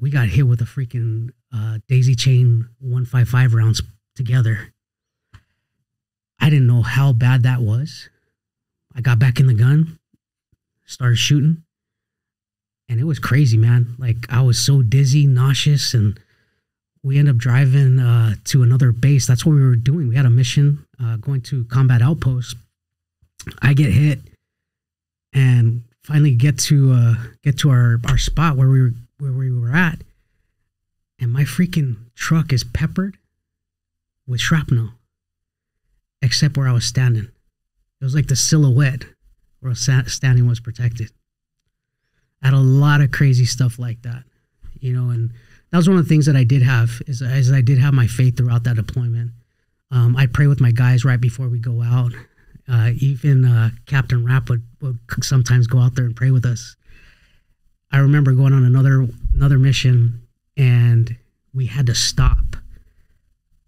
we got hit with a freaking daisy chain 155 rounds together. I didn't know how bad that was. I got back in the gun, started shooting, and it was crazy, man. Like, I was so dizzy, nauseous, and we ended up driving to another base. That's what we were doing. We had a mission going to combat outpost. I get hit and finally get to our spot where we were at, and my freaking truck is peppered with shrapnel, except where I was standing. It was like the silhouette where I was standing was protected. I had a lot of crazy stuff like that, you know, and that was one of the things that I did have is I did have my faith throughout that deployment. I pray with my guys right before we go out. Even Captain Rapp would sometimes go out there and pray with us. I remember going on another mission, and we had to stop.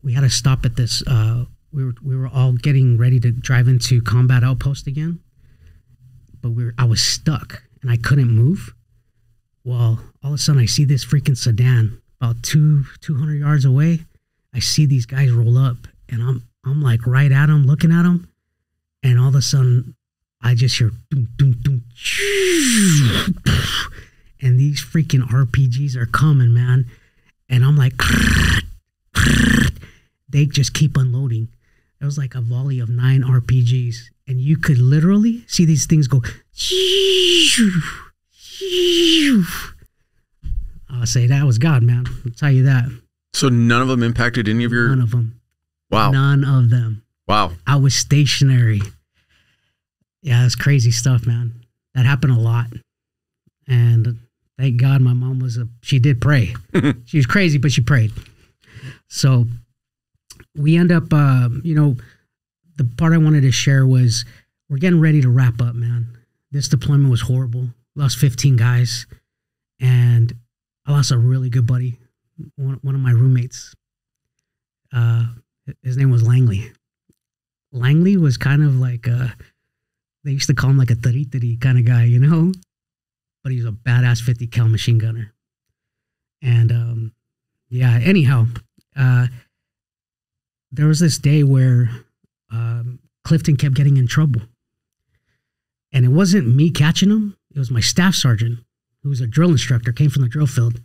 We had to stop at this. We were all getting ready to drive into combat outpost again, but I was stuck and I couldn't move. Well, all of a sudden I see this freaking sedan about 200 yards away. I see these guys roll up, and I'm like right at them, looking at them. And all of a sudden, I just hear doom, doom, doom, and these freaking RPGs are coming, man. And I'm like, they just keep unloading. It was like a volley of 9 RPGs, and you could literally see these things go. I'll say that was God, man. I'll tell you that. So none of them impacted any of your. None of them. Wow. None of them. Wow. I was stationary. Yeah, that's crazy stuff, man. That happened a lot. And thank God my mom she did pray. She was crazy, but she prayed. So we end up, the part I wanted to share was we're getting ready to wrap up, man. This deployment was horrible. Lost 15 guys. And I lost a really good buddy, one of my roommates. His name was Langley. Langley was kind of like they used to call him like a tari kind of guy, you know, but he was a badass 50 cal machine gunner. And yeah, anyhow, there was this day where Clifton kept getting in trouble, and it wasn't me catching him. It was my staff sergeant, who was a drill instructor, came from the drill field,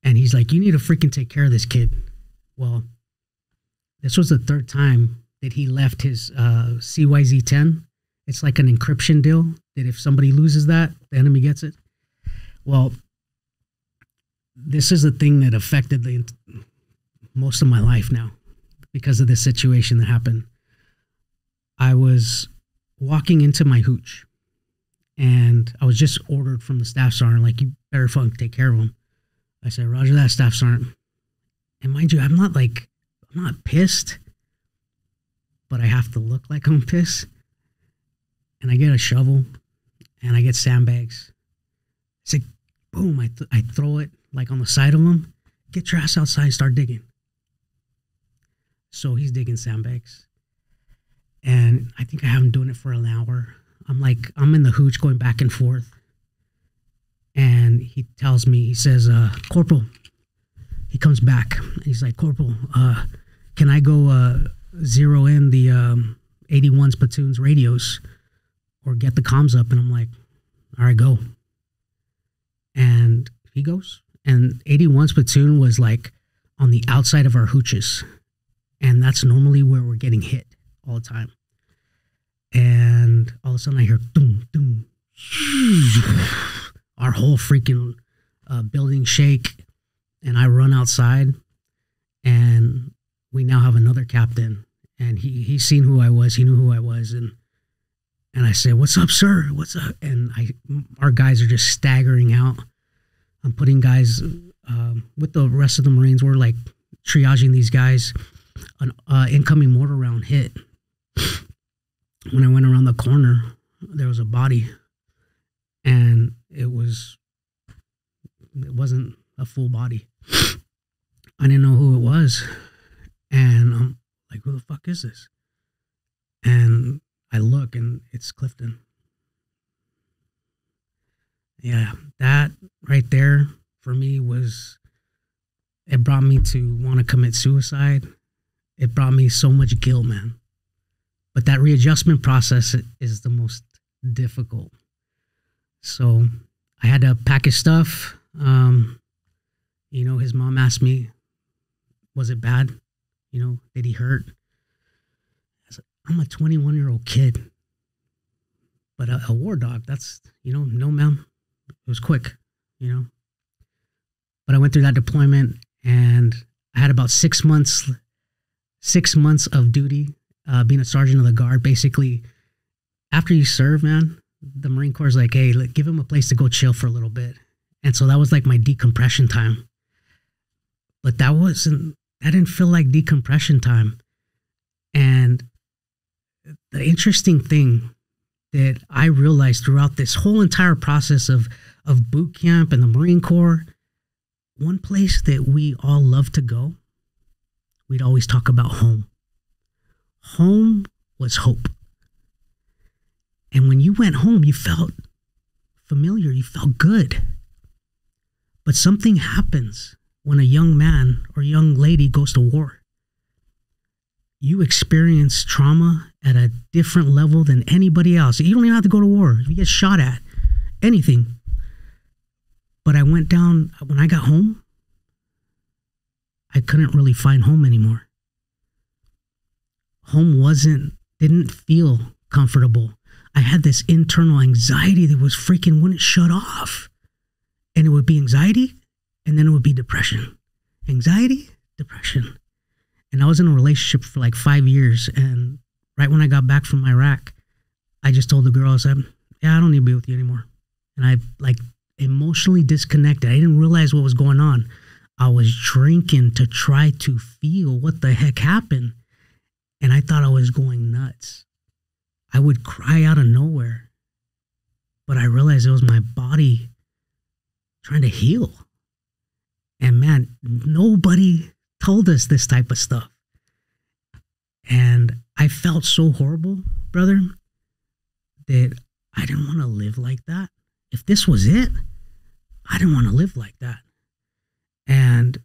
and he's like, you need to freaking take care of this kid. Well, this was the third time that he left his CYZ-10. It's like an encryption deal that if somebody loses that, the enemy gets it. Well, this is a thing that affected most of my life now because of this situation that happened. I was walking into my hooch, and I was just ordered from the staff sergeant, like, you better fucking take care of him. I said, Roger that, staff sergeant. And mind you, I'm not pissed, but I have to look like I'm pissed. And I get a shovel, and I get sandbags. It's like, boom, I throw it like on the side of him. Get your ass outside and start digging. So he's digging sandbags. And I think I have him doing it for an hour. I'm in the hooch going back and forth. And he tells me, he says, Corporal, he comes back. He's like, Corporal, can I go zero in the 81's platoon's radios or get the comms up? And I'm like, all right, go. And he goes. And 81's platoon was like on the outside of our hooches. And that's normally where we're getting hit all the time. And all of a sudden I hear doom, doom. Our whole freaking building shake. And I run outside. And we now have another captain. And he's seen who I was. He knew who I was. And I said, what's up, sir? What's up? And our guys are just staggering out. I'm putting guys with the rest of the Marines. We're like triaging these guys. An incoming mortar round hit. When I went around the corner, there was a body. And it wasn't a full body. I didn't know who it was. And I'm like, who the fuck is this? And I look and it's Clifton. Yeah, that right there for me it brought me to want to commit suicide. It brought me so much guilt, man. But that readjustment process is the most difficult. So I had to pack his stuff. His mom asked me, was it bad? Did he hurt? I said, I'm a 21-year-old kid. But a war dog, that's, no, ma'am. It was quick, But I went through that deployment and I had about 6 months of duty, being a sergeant of the guard. Basically, after you serve, man, the Marine Corps is like, hey, give him a place to go chill for a little bit. And so that was like my decompression time. But that didn't feel like decompression time. And the interesting thing that I realized throughout this whole entire process of boot camp and the Marine Corps, one place that we all love to go, we'd always talk about home. Home was hope. And when you went home, you felt familiar, you felt good. But something happens when a young man or young lady goes to war. You experience trauma at a different level than anybody else. You don't even have to go to war. You get shot at, anything. But I went down, when I got home, I couldn't really find home anymore. Home didn't feel comfortable. I had this internal anxiety that wouldn't shut off. And it would be anxiety, and then it would be depression. Anxiety, depression. And I was in a relationship for like 5 years. And right when I got back from Iraq, I just told the girl, I said, yeah, I don't need to be with you anymore. And I emotionally disconnected. I didn't realize what was going on. I was drinking to try to feel what the heck happened. And I thought I was going nuts. I would cry out of nowhere. But I realized it was my body trying to heal. And man, nobody told us this type of stuff. And I felt so horrible, brother, that I didn't want to live like that. If this was it, I didn't want to live like that. And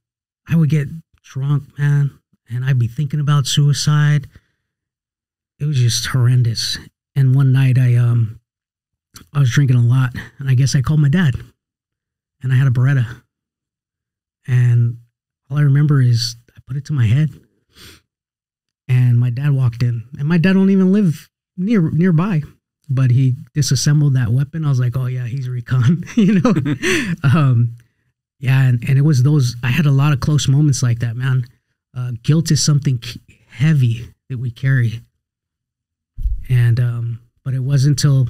I would get drunk, man, and I'd be thinking about suicide. It was just horrendous. And one night I was drinking a lot, and I guess I called my dad, and I had a Beretta. And all I remember is I put it to my head, and my dad walked in. And my dad don't even live nearby, but he disassembled that weapon. I was like, oh yeah, he's recon, Yeah, and it was I had a lot of close moments like that, man. Guilt is something heavy that we carry. And, but it wasn't until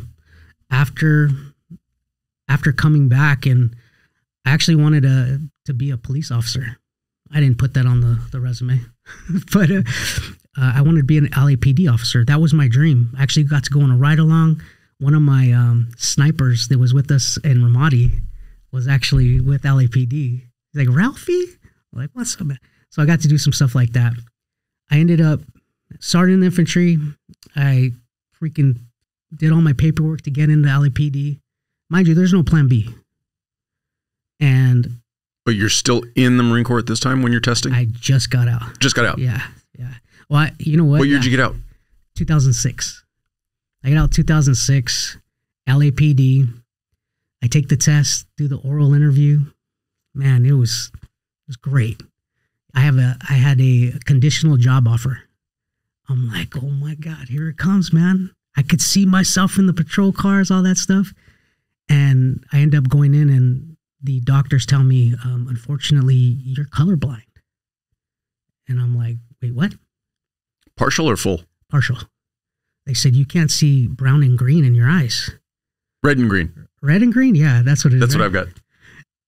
after coming back, and I actually wanted to be a police officer. I didn't put that on the resume, but I wanted to be an LAPD officer. That was my dream. I actually got to go on a ride along. One of my snipers that was with us in Ramadi was actually with LAPD. He's like, Ralphie? I'm like, what's up, man? So I got to do some stuff like that. I ended up sergeant infantry. I freaking did all my paperwork to get into LAPD. Mind you, there's no plan B. And But you're still in the Marine Corps at this time when you're testing? I just got out. Just got out. Yeah. Well, you know what? What year did you get out? 2006. I got out 2006, LAPD. I take the test, do the oral interview. Man, it was great. I had a conditional job offer. I'm like, oh my God, here it comes, man. I could see myself in the patrol cars, all that stuff. And I end up going in and the doctors tell me, unfortunately, you're colorblind. And I'm like, wait, what? Partial or full? Partial. They said, you can't see brown and green in your eyes. Red and green. Red and green? Yeah, that's what it is. That's right? what I've got.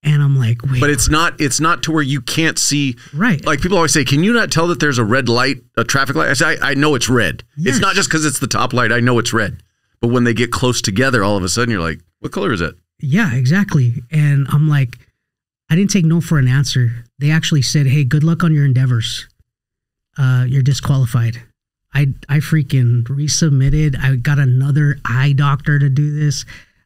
And I'm like, wait. But it's not to where you can't see. Right. Like people always say, can you not tell that there's a red light, a traffic light? I say, I know it's red. Yes. It's not just because it's the top light. I know it's red. But when they get close together, all of a sudden you're like, what color is it? Yeah, exactly. And I'm like, I didn't take no for an answer. They actually said, hey, good luck on your endeavors. You're disqualified. I freaking resubmitted. I got another eye doctor to do this.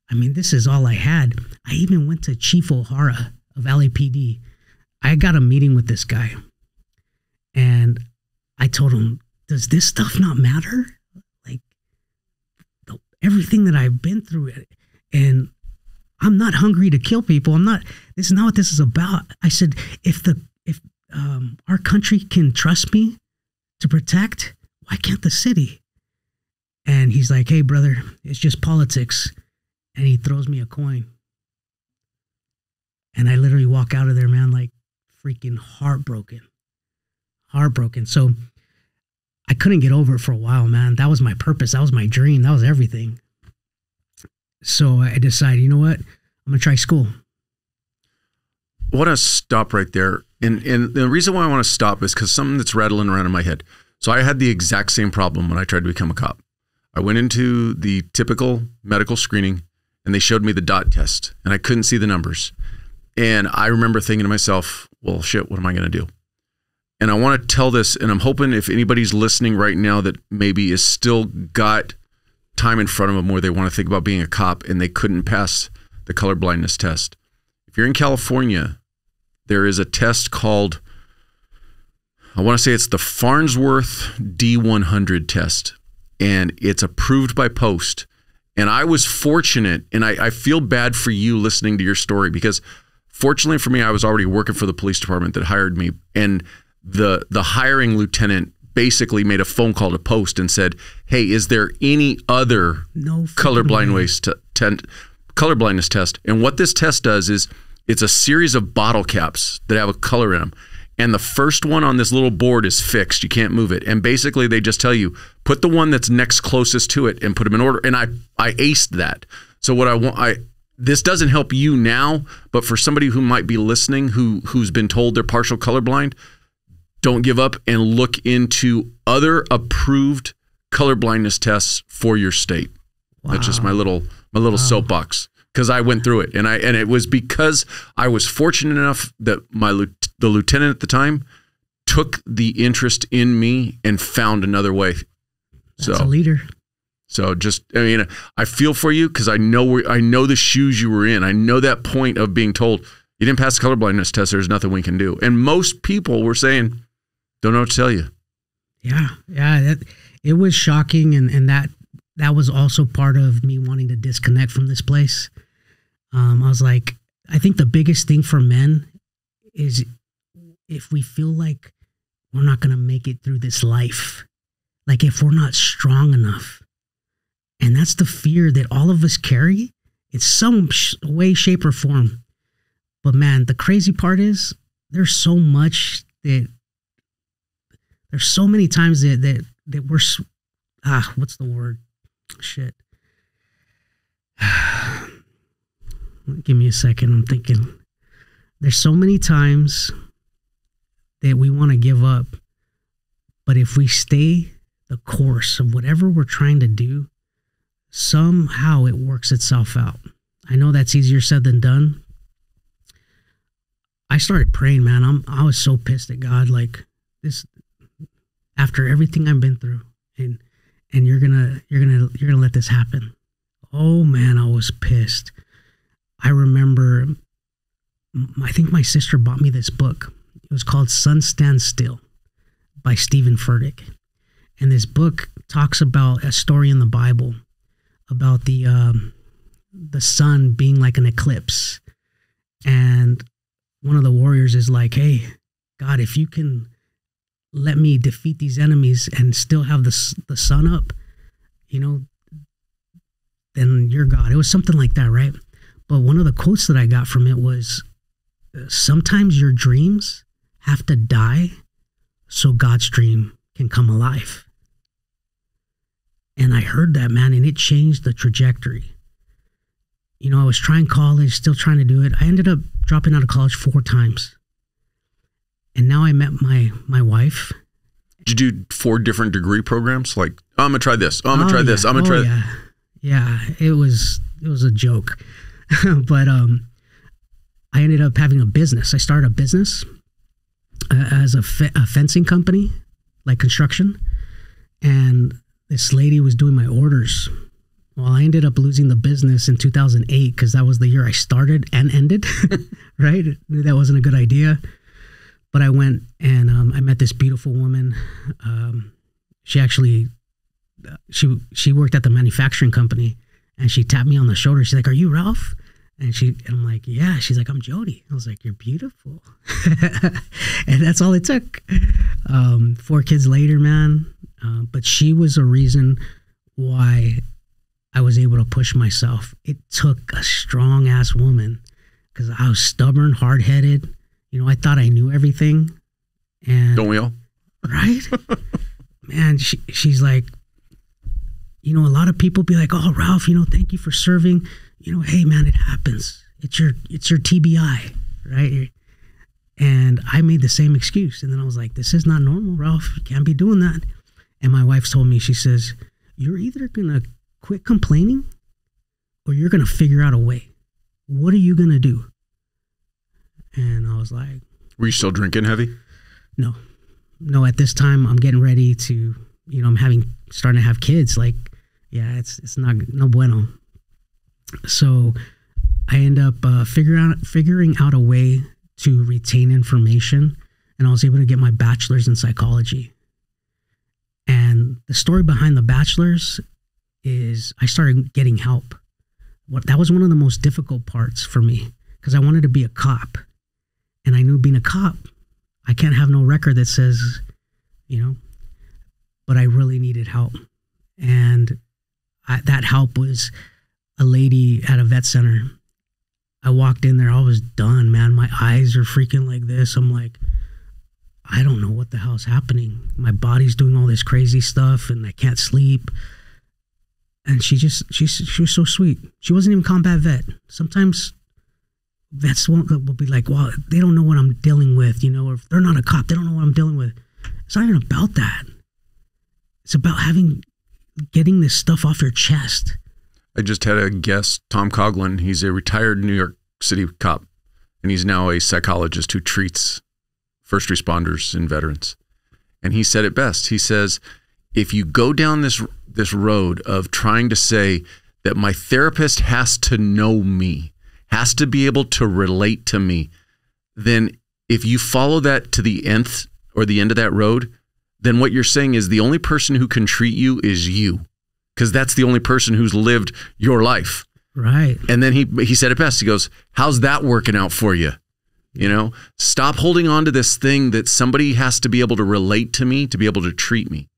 I mean, this is all I had. I even went to Chief O'Hara of LAPD. I got a meeting with this guy. And I told him, does this stuff not matter? Like, everything that I've been through. And I'm not hungry to kill people. This is not what this is about. I said, if our country can trust me to protect, why can't the city? And he's like, hey, brother, it's just politics. And he throws me a coin. And I literally walk out of there, man, like freaking heartbroken. So I couldn't get over it for a while, man. That was my purpose. That was my dream. That was everything. So I decided, you know what? I'm going to try school. I want to stop right there. And the reason why I want to stop is because something that's rattling around in my head. So I had the exact same problem when I tried to become a cop. I went into the typical medical screening and they showed me the dot test and I couldn't see the numbers. And I remember thinking to myself, well, shit, what am I going to do? And I want to tell this, and I'm hoping if anybody's listening right now that maybe is still got time in front of them where they want to think about being a cop and they couldn't pass the color blindness test. If you're in California, there is a test called, I want to say it's the Farnsworth D100 test, and it's approved by Post. And I was fortunate, and I feel bad for you listening to your story because fortunately for me, I was already working for the police department that hired me, and the hiring lieutenant basically made a phone call to Post and said, hey, is there any other colorblindness test? And what this test does is it's a series of bottle caps that have a color in them. And the first one on this little board is fixed. You can't move it. And basically they just tell you, put the one that's next closest to it and put them in order. And I aced that. So what I want, this doesn't help you now, but for somebody who might be listening, who's been told they're partial colorblind, don't give up and look into other approved colorblindness tests for your state. Wow. That's just my little soapbox, because I went through it, and it was because I was fortunate enough that the lieutenant at the time took the interest in me and found another way. That's a leader. So just, I mean, I feel for you because I know the shoes you were in. I know that point of being told you didn't pass the colorblindness test. There's nothing we can do, and most people were saying, don't know what to tell you. Yeah. It was shocking. And that was also part of me wanting to disconnect from this place. I was like, I think the biggest thing for men is if we feel like we're not going to make it through this life, like if we're not strong enough, and that's the fear that all of us carry in some way, shape, or form. But man, the crazy part is there's so much that there's so many times that we're, what's the word? Shit. Give me a second. I'm thinking. There's so many times that we want to give up, but if we stay the course of whatever we're trying to do, somehow it works itself out. I know that's easier said than done. I started praying, man. I was so pissed at God, like this. After everything I've been through, and you're gonna let this happen. Oh man, I was pissed. I remember I think my sister bought me this book. It was called Sun Stands Still by Stephen Furtick. And this book talks about a story in the Bible about the sun being like an eclipse. And one of the warriors is like, hey, God, if you can let me defeat these enemies and still have the sun up, you know, then you're God. It was something like that, right? But one of the quotes that I got from it was, sometimes your dreams have to die so God's dream can come alive. And I heard that, man, and it changed the trajectory. You know, I was trying college, still trying to do it. I ended up dropping out of college 4 times. And now I met my wife. Did you do 4 different degree programs? Like, oh, I'm going to try this. Oh, I'm going to try this. I'm going to try Yeah, it was a joke. But I ended up having a business. I started a business as a fencing company, like construction. And this lady was doing my orders. Well, I ended up losing the business in 2008 because that was the year I started and ended, right? That wasn't a good idea. But I went and I met this beautiful woman. She actually, she worked at the manufacturing company, and she tapped me on the shoulder. She's like, "Are you Ralph?" And I'm like, "Yeah." She's like, "I'm Jody." I was like, "You're beautiful." And that's all it took. 4 kids later, man. But she was a reason why I was able to push myself. It took a strong ass woman because I was stubborn, hard headed. You know, I thought I knew everything. And don't we all? Right? Man, she's like, you know, a lot of people be like, "Oh, Ralph, you know, thank you for serving. You know, hey man, it happens. It's your TBI, right?" And I made the same excuse. And then I was like, this is not normal, Ralph. You can't be doing that. And my wife told me, she says, "You're either gonna quit complaining or you're gonna figure out a way. What are you gonna do?" And I was like, were you still drinking heavy? No, at this time I'm getting ready to, you know, I'm starting to have kids. Like, yeah, it's not no bueno. So I end up figuring out a way to retain information, and I was able to get my bachelor's in psychology. And the story behind the bachelor's is I started getting help. That was one of the most difficult parts for me because I wanted to be a cop. And I knew being a cop, I can't have no record that says, you know, but I really needed help. And that help was a lady at a vet center. I walked in there, I was done, man. My eyes are freaking like this. I'm like, I don't know what the hell's happening. My body's doing all this crazy stuff and I can't sleep. And she was so sweet. She wasn't even combat vet. Sometimes vets will be like, well, they don't know what I'm dealing with, you know, or if they're not a cop, they don't know what I'm dealing with. It's not even about that. It's about getting this stuff off your chest. I just had a guest, Tom Coughlin. He's a retired New York City cop, and he's now a psychologist who treats first responders and veterans. And he said it best. He says, if you go down this road of trying to say that my therapist has to know me, has to be able to relate to me, then if you follow that to the nth or the end of that road, then what you're saying is the only person who can treat you is you, because that's the only person who's lived your life. Right. And then he said it best. He goes, how's that working out for you? You know, stop holding on to this thing that somebody has to be able to relate to me to be able to treat me.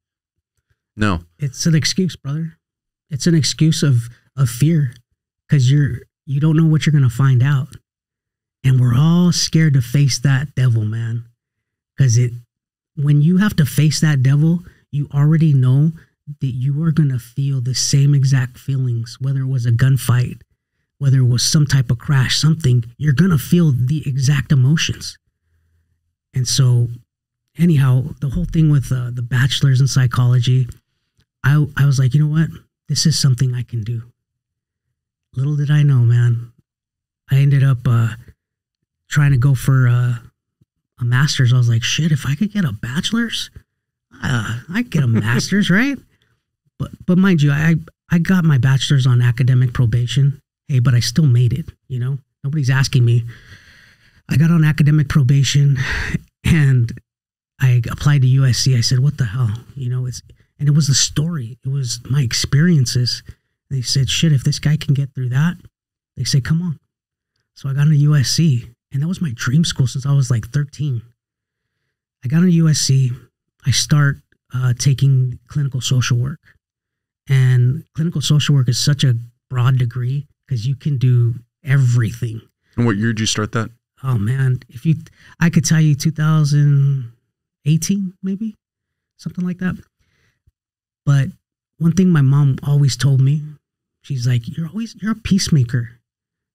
No. It's an excuse, brother. It's an excuse of fear because you don't know what you're going to find out. And we're all scared to face that devil, man. Because when you have to face that devil, you already know that you are going to feel the same exact feelings, whether it was a gunfight, whether it was some type of crash, something, you're going to feel the exact emotions. And so anyhow, the whole thing with the bachelor's in psychology, I was like, you know what? This is something I can do. Little did I know, man. I ended up trying to go for a master's. I was like, shit, if I could get a bachelor's, I could get a master's, right? But mind you, I got my bachelor's on academic probation. Hey, but I still made it, you know? Nobody's asking me. I got on academic probation and I applied to USC. I said, what the hell? You know, and it was the story. It was my experiences. They said, shit, if this guy can get through that, they say, come on. So I got into USC, and that was my dream school since I was like 13. I got into USC. I start taking clinical social work. And clinical social work is such a broad degree because you can do everything. And what year did you start that? Oh man, I could tell you 2018, maybe something like that. But one thing my mom always told me, she's like, you're a peacemaker.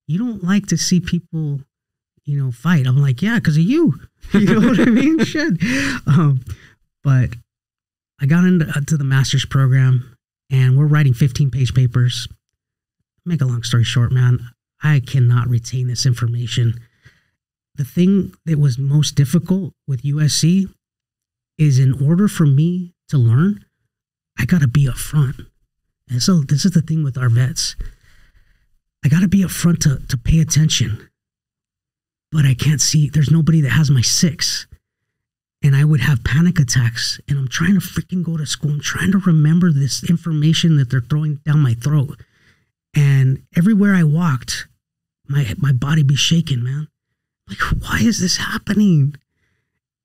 You don't like to see people, you know, fight. I'm like, yeah, because of you. You know what I mean? Shit. But I got into the master's program, and we're writing 15-page papers. Make a long story short, man, I cannot retain this information. The thing that was most difficult with USC is, in order for me to learn, I got to be upfront. And so this is the thing with our vets. I got to be upfront to pay attention. But I can't see, there's nobody that has my 6. And I would have panic attacks, and I'm trying to freaking go to school. I'm trying to remember this information that they're throwing down my throat. And everywhere I walked, my body be shaking, man. Like, why is this happening?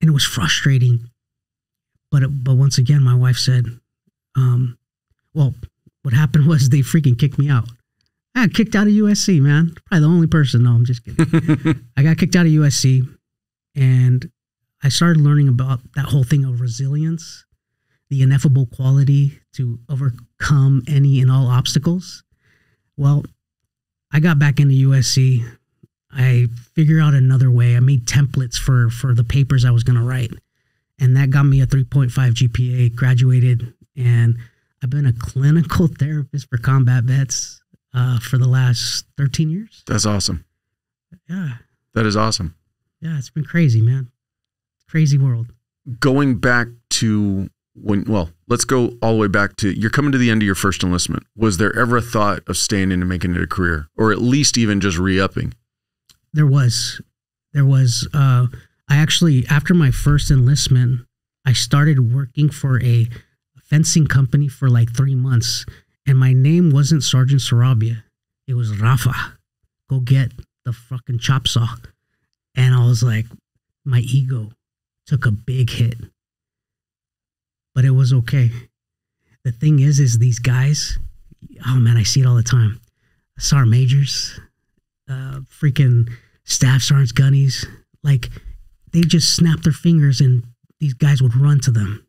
And it was frustrating. But once again, my wife said, well, what happened was they freaking kicked me out. I got kicked out of USC, man. Probably the only person. No, I'm just kidding. I got kicked out of USC, and I started learning about that whole thing of resilience, the ineffable quality to overcome any and all obstacles. Well, I got back into USC. I figured out another way. I made templates for the papers I was going to write. And that got me a 3.5 GPA, graduated. And I've been a clinical therapist for combat vets for the last 13 years. That's awesome. Yeah. That is awesome. Yeah, it's been crazy, man. Crazy world. Going back to let's go all the way back to, you're coming to the end of your first enlistment. Was there ever a thought of staying in and making it a career, or at least even just re-upping? There was. I actually, after my first enlistment, I started working for a fencing company for like 3 months, and my name wasn't Sergeant Sarabia. It was Rafa. Go get the fucking chop saw. And I was like, my ego took a big hit, but it was okay. The thing is these guys, oh man, I see it all the time. Sergeant majors, freaking staff sergeants, gunnies, like they just snap their fingers and these guys would run to them.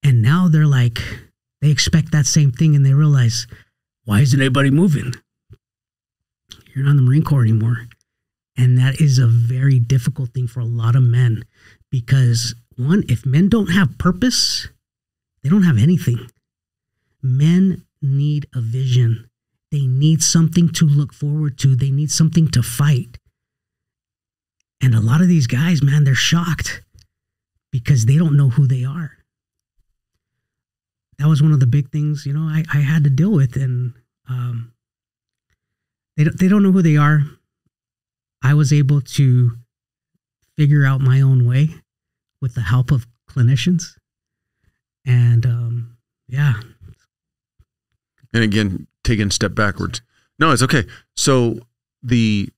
And now they're like, they expect that same thing, and they realize, why isn't anybody moving? You're not in the Marine Corps anymore. And that is a very difficult thing for a lot of men, because one, if men don't have purpose, they don't have anything. Men need a vision. They need something to look forward to. They need something to fight. And a lot of these guys, man, they're shocked because they don't know who they are. That was one of the big things, you know, I had to deal with. And they don't know who they are. I was able to figure out my own way with the help of clinicians. And yeah. And again, taking a step backwards. No, it's okay. So I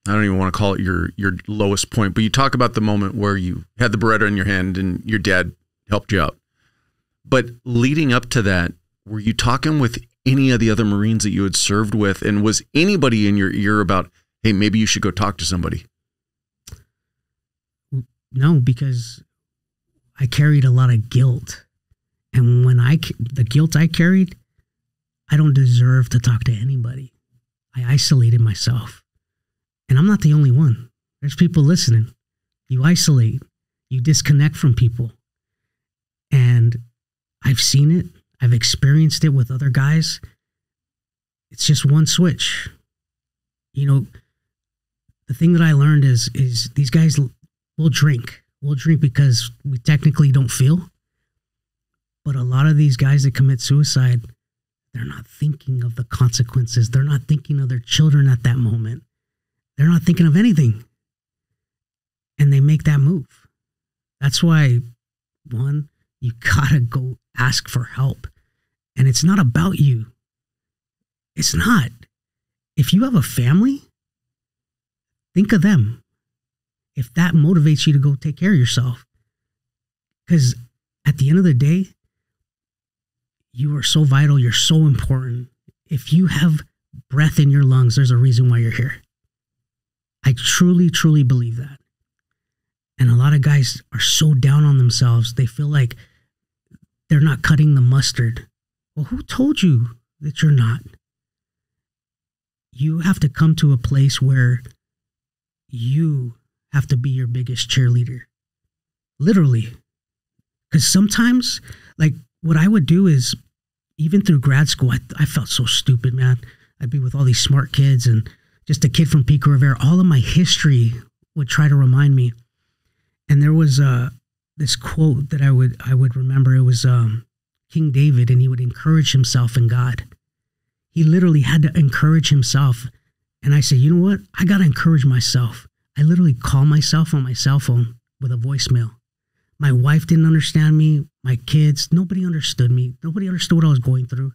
don't even want to call it your lowest point, but you talk about the moment where you had the Beretta in your hand and your dad helped you out. But leading up to that, were you talking with any of the other Marines that you had served with? And was anybody in your ear about, hey, maybe you should go talk to somebody? No, because I carried a lot of guilt. And when the guilt I carried, I don't deserve to talk to anybody. I isolated myself. And I'm not the only one. There's people listening. You isolate. You disconnect from people. And I've seen it. I've experienced it with other guys. It's just one switch. You know, the thing that I learned is these guys will drink. We'll drink because we technically don't feel. But a lot of these guys that commit suicide, they're not thinking of the consequences. They're not thinking of their children at that moment. they're not thinking of anything. And they make that move. That's why, one, you gotta go ask for help. And it's not about you. It's not. If you have a family, think of them. If that motivates you to go take care of yourself. Because at the end of the day, you are so vital. You're so important. If you have breath in your lungs, there's a reason why you're here. I truly, truly believe that. And a lot of guys are so down on themselves. They feel like they're not cutting the mustard. Well, who told you that you're not? You have to come to a place where you have to be your biggest cheerleader. Literally. Because sometimes, like, what I would do is, even through grad school, I felt so stupid, man. I'd be with all these smart kids and just a kid from Pico Rivera. All of my history would try to remind me. And there was this quote that I would remember. It was King David, and he would encourage himself in God. He literally had to encourage himself. And I said, you know what? I got to encourage myself. I literally call myself on my cell phone with a voicemail. My wife didn't understand me. My kids, nobody understood me. Nobody understood what I was going through.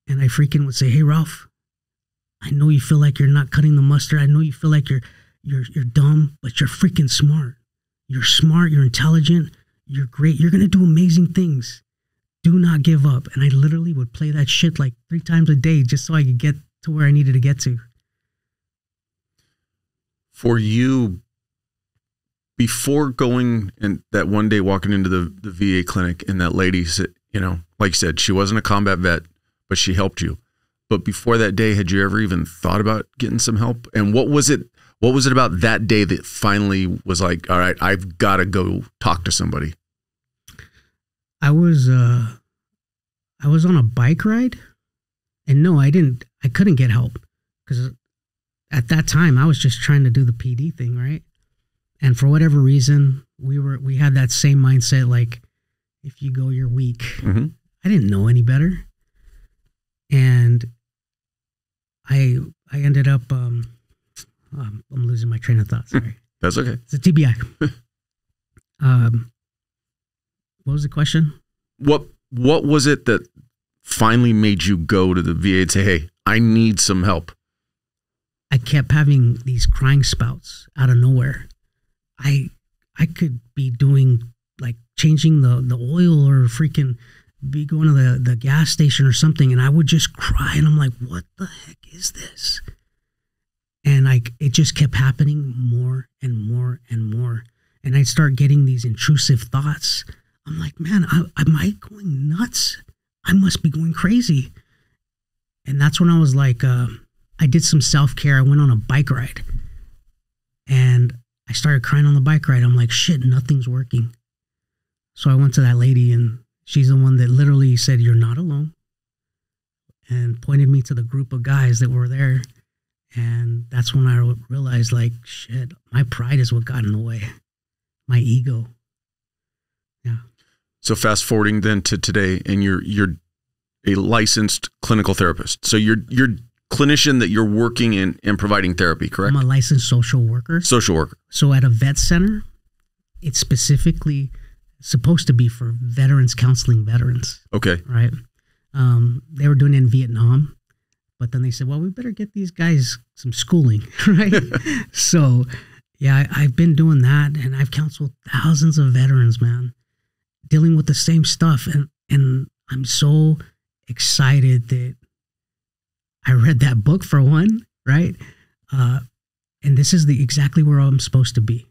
And I freaking would say, hey, Ralph, I know you feel like you're not cutting the mustard. I know you feel like you're dumb, but you're freaking smart. You're smart. You're intelligent. You're great. You're going to do amazing things. Do not give up. And I literally would play that shit like 3 times a day just so I could get to where I needed to get to. For you, before going and that one day walking into the VA clinic and that lady said, you know, like you said, she wasn't a combat vet, but she helped you. But before that day, had you ever even thought about getting some help? And what was it about that day that finally was like, all right, I've got to go talk to somebody? I was on a bike ride, and no, I couldn't get help because at that time I was just trying to do the PD thing, right? And for whatever reason, we had that same mindset, like, if you go, you're weak. Mm-hmm. I didn't know any better. And I ended up, I'm losing my train of thought, sorry. That's okay. It's a TBI. What was the question? What was it that finally made you go to the VA and say, hey, I need some help? I kept having these crying spouts out of nowhere. I could be doing, like, changing the oil or freaking be going to the gas station or something, and I would just cry, and I'm like, what the heck is this? And it just kept happening more and more and more. And I'd start getting these intrusive thoughts. I'm like, man, am I going nuts? I must be going crazy. And that's when I was like, I did some self-care. I went on a bike ride. And I started crying on the bike ride. I'm like, shit, nothing's working. So I went to that lady, and she's the one that literally said, you're not alone. And pointed me to the group of guys that were there. And that's when I realized, like, shit, my pride is what got in the way. My ego. Yeah. So fast forwarding then to today, and you're a licensed clinical therapist. So you're clinician that you're working in and providing therapy, correct? I'm a licensed social worker. Social worker. So at a vet center, it's specifically supposed to be for veterans counseling veterans. Okay. Right. They were doing it in Vietnam, but then they said, well, we better get these guys some schooling. Right. So yeah, I've been doing that, and I've counseled thousands of veterans, man, dealing with the same stuff. And I'm so excited that I read that book, for one, right? And this is exactly where I'm supposed to be,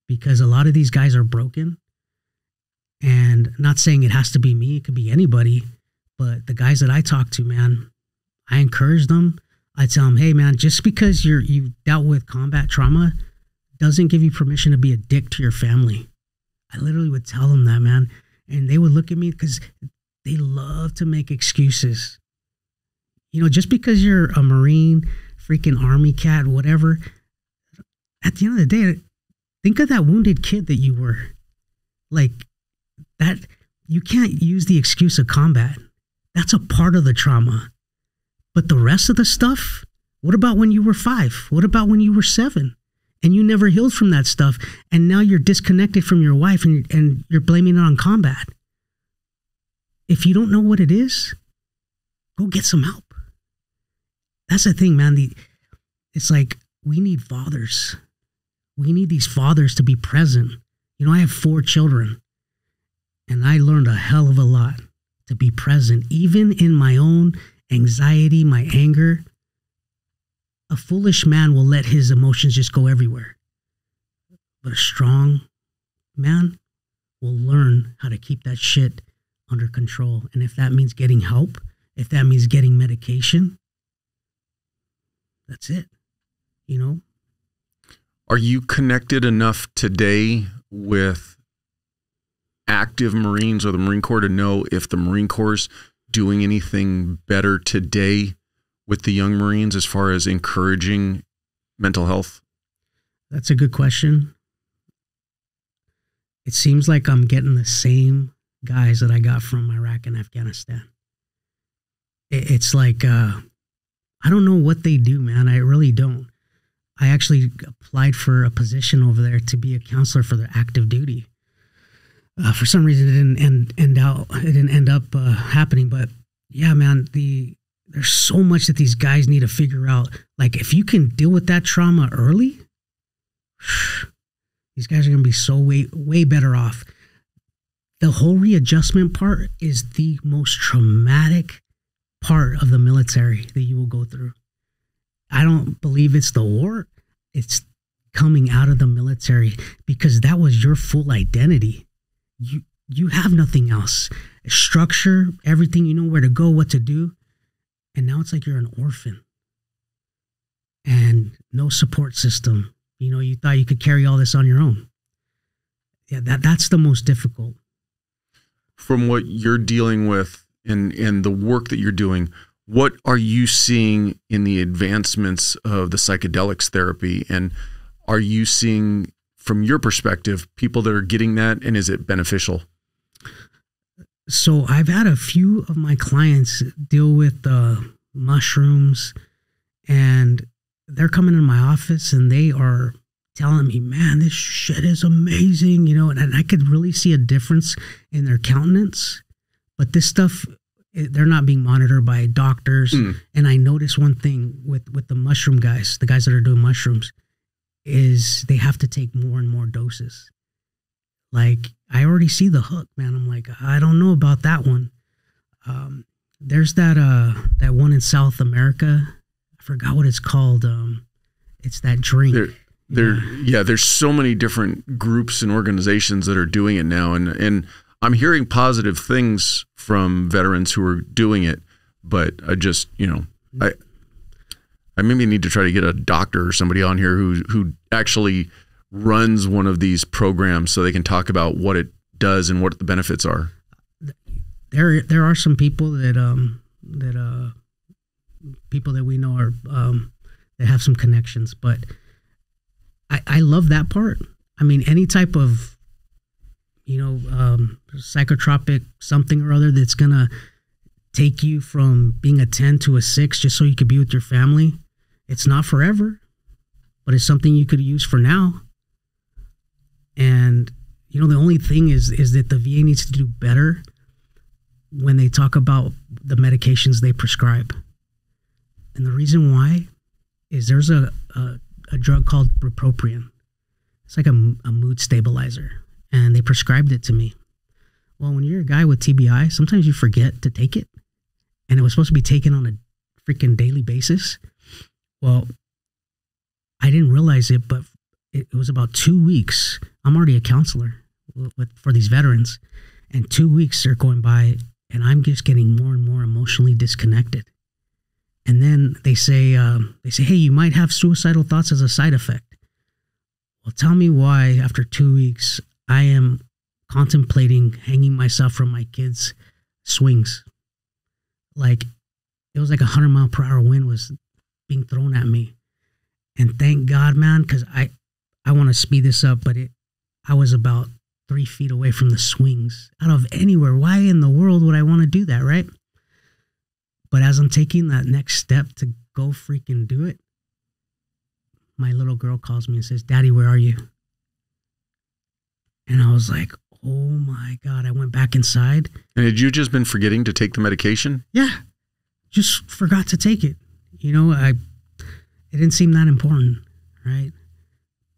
because a lot of these guys are broken. And not saying it has to be me, it could be anybody, but the guys that I talk to, man, I encourage them. I tell them, hey, man, just because you've dealt with combat trauma doesn't give you permission to be a dick to your family. I literally would tell them that, man. And they would look at me because they love to make excuses. You know, just because you're a Marine, freaking Army cat, whatever, at the end of the day, think of that wounded kid that you were. Like, that, you can't use the excuse of combat. That's a part of the trauma. But the rest of the stuff, What about when you were 5? What about when you were 7? And you never healed from that stuff, and now you're disconnected from your wife, and you're blaming it on combat. If you don't know what it is, go get some help. That's the thing, man. It's like we need fathers. We need these fathers to be present. You know, I have 4 children, and I learned a hell of a lot to be present, even in my own anxiety, my anger. A foolish man will let his emotions just go everywhere. But a strong man will learn how to keep that shit under control. And if that means getting help, if that means getting medication, that's it. You know? Are you connected enough today with active Marines or the Marine Corps to know if the Marine Corps is doing anything better today with the young Marines as far as encouraging mental health? That's a good question. It seems like I'm getting the same guys that I got from Iraq and Afghanistan. It's like, I don't know what they do, man. I really don't. I actually applied for a position over there to be a counselor for their active duty. For some reason, it didn't end up happening. But yeah, man, there's so much that these guys need to figure out. Like, if you can deal with that trauma early, these guys are going to be so way better off. The whole readjustment part is the most traumatic part of the military that you will go through. I don't believe it's the war. It's coming out of the military, because that was your full identity. You have nothing else. Structure, everything, you know where to go, what to do. And now it's like you're an orphan. And no support system. You know, you thought you could carry all this on your own. Yeah, that's the most difficult. From what you're dealing with and the work that you're doing, what are you seeing in the advancements of the psychedelics therapy? And are you seeing, from your perspective, people that are getting that, and is it beneficial? So I've had a few of my clients deal with mushrooms, and they're coming in my office and they are telling me, man, this shit is amazing, you know, and I could really see a difference in their countenance. But this stuff, they're not being monitored by doctors. And I noticed one thing with the mushroom guys, the guys that are doing mushrooms, is they have to take more and more doses. Like, I already see the hook, man. I'm like, I don't know about that one. There's that one in South America. I forgot what it's called. It's that drink. There's so many different groups and organizations that are doing it now, and I'm hearing positive things from veterans who are doing it. But I just, you know, I maybe need to try to get a doctor or somebody on here who actually runs one of these programs so they can talk about what it does and what the benefits are. There are some people that people that we know are that have some connections, but I love that part. I mean, any type of, you know, psychotropic something or other that's gonna take you from being a 10 to a 6 just so you could be with your family. It's not forever, but it's something you could use for now. And, you know, the only thing is that the VA needs to do better when they talk about the medications they prescribe. And the reason why is there's a drug called bupropion. It's like a mood stabilizer, and they prescribed it to me. Well, when you're a guy with TBI, sometimes you forget to take it, and it was supposed to be taken on a freaking daily basis. Well, I didn't realize it, but it was about 2 weeks. I'm already a counselor for these veterans, and 2 weeks are going by, and I'm just getting more and more emotionally disconnected. And then they say, hey, you might have suicidal thoughts as a side effect. Well, tell me why after 2 weeks I am contemplating hanging myself from my kids' swings. Like, it was like 100-mile-per-hour wind was being thrown at me. And thank God, man, because I want to speed this up, but I was about 3 feet away from the swings, out of anywhere. Why in the world would I want to do that, right? But as I'm taking that next step to go freaking do it. My little girl calls me and says, "Daddy, where are you?" And I was like, oh my God. I went back inside. And had you just been forgetting to take the medication? Yeah. Just forgot to take it. You know, it didn't seem that important, right?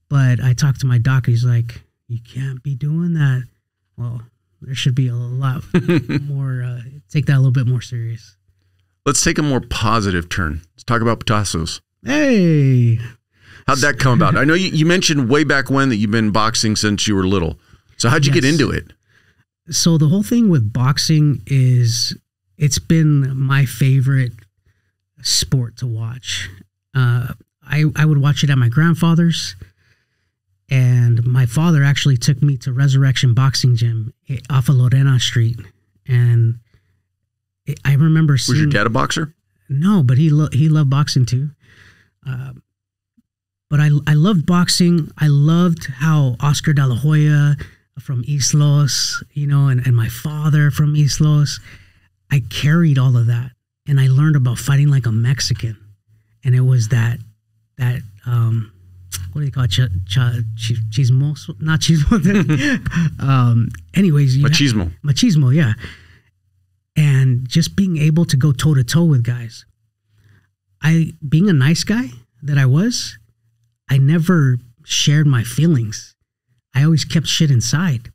But I talked to my doctor. He's like, you can't be doing that. Well, there should be a lot more, take that a little bit more serious. Let's take a more positive turn. Let's talk about Putasos. Hey. How'd that come about? I know you mentioned way back when that you've been boxing since you were little. So how'd you get into it? So the whole thing with boxing is it's been my favorite sport to watch. I would watch it at my grandfather's, and my father actually took me to Resurrection Boxing Gym off of Lorena Street. And I remember seeing... Was your dad a boxer? No, but he loved boxing too. But I loved boxing. I loved how Oscar De La Hoya from East Los, you know, and my father from East Los, I carried all of that. And I learned about fighting like a Mexican. And it was that what do you call it? Chismoso? Not chismo. Anyways. Machismo. Machismo, yeah. And just being able to go toe to toe with guys. Being a nice guy that I was, I never shared my feelings. I always kept shit inside.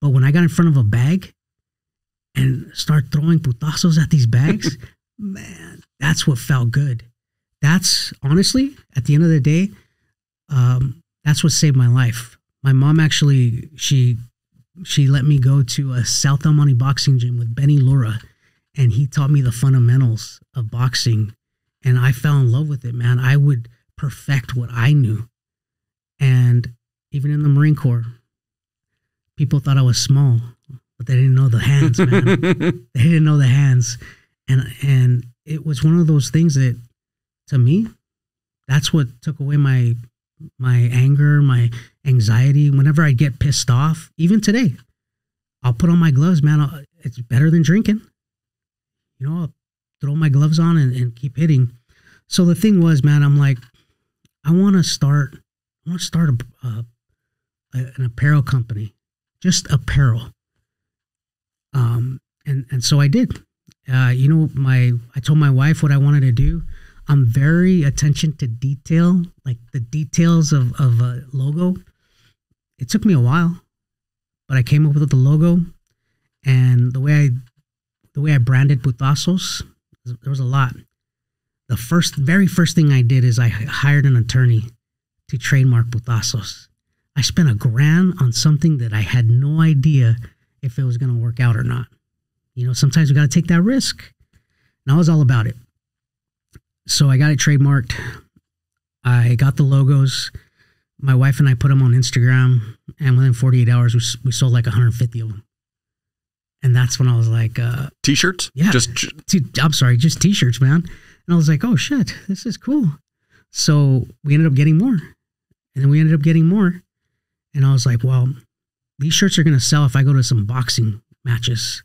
But when I got in front of a bag and start throwing putazos at these bags, man, that's what felt good. That's honestly, at the end of the day, that's what saved my life. My mom actually, she let me go to a South El Monte boxing gym with Benny Lura, and he taught me the fundamentals of boxing, and I fell in love with it, man. I would perfect what I knew. And even in the Marine Corps, people thought I was small, but they didn't know the hands, man. They didn't know the hands. And it was one of those things that, to me, that's what took away my anger, my anxiety. Whenever I get pissed off, even today, I'll put on my gloves, man. It's better than drinking. You know, I'll throw my gloves on and keep hitting. So the thing was, man, I'm like, I want to start an apparel company, just apparel. And so I did. You know, I told my wife what I wanted to do. I'm very attention to detail, like the details of a logo. It took me a while, but I came up with the logo, and the way I branded Putasos, there was a lot. The very first thing I did is I hired an attorney to trademark Putasos. I spent $1,000 on something that I had no idea if it was going to work out or not. You know, sometimes we got to take that risk. And I was all about it. So I got it trademarked. I got the logos. My wife and I put them on Instagram, and within 48 hours, we sold like 150 of them. And that's when I was like, T-shirts? Yeah. Just T-shirts, man. And I was like, oh shit, this is cool. So we ended up getting more. And then we ended up getting more. And I was like, well, these shirts are going to sell if I go to some boxing matches.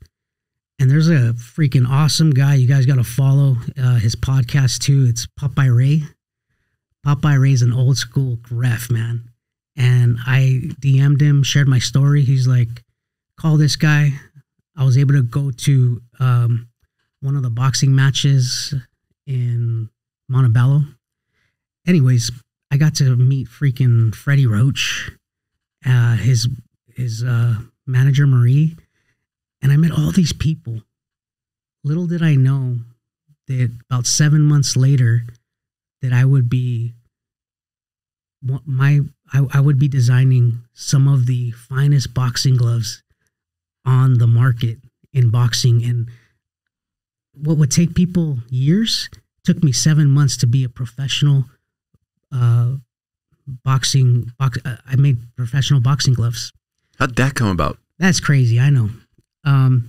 And there's a freaking awesome guy. You guys got to follow his podcast too. It's Popeye Ray. Popeye Ray's an old school ref, man. And I DM'd him, shared my story. He's like, call this guy. I was able to go to one of the boxing matches in Montebello. Anyways, I got to meet freaking Freddie Roach, his manager Marie, and I met all these people. Little did I know that about 7 months later, that I would be I would be designing some of the finest boxing gloves on the market in boxing. And what would take people years took me 7 months to be a professional I made professional boxing gloves. How'd that come about? That's crazy. I know. I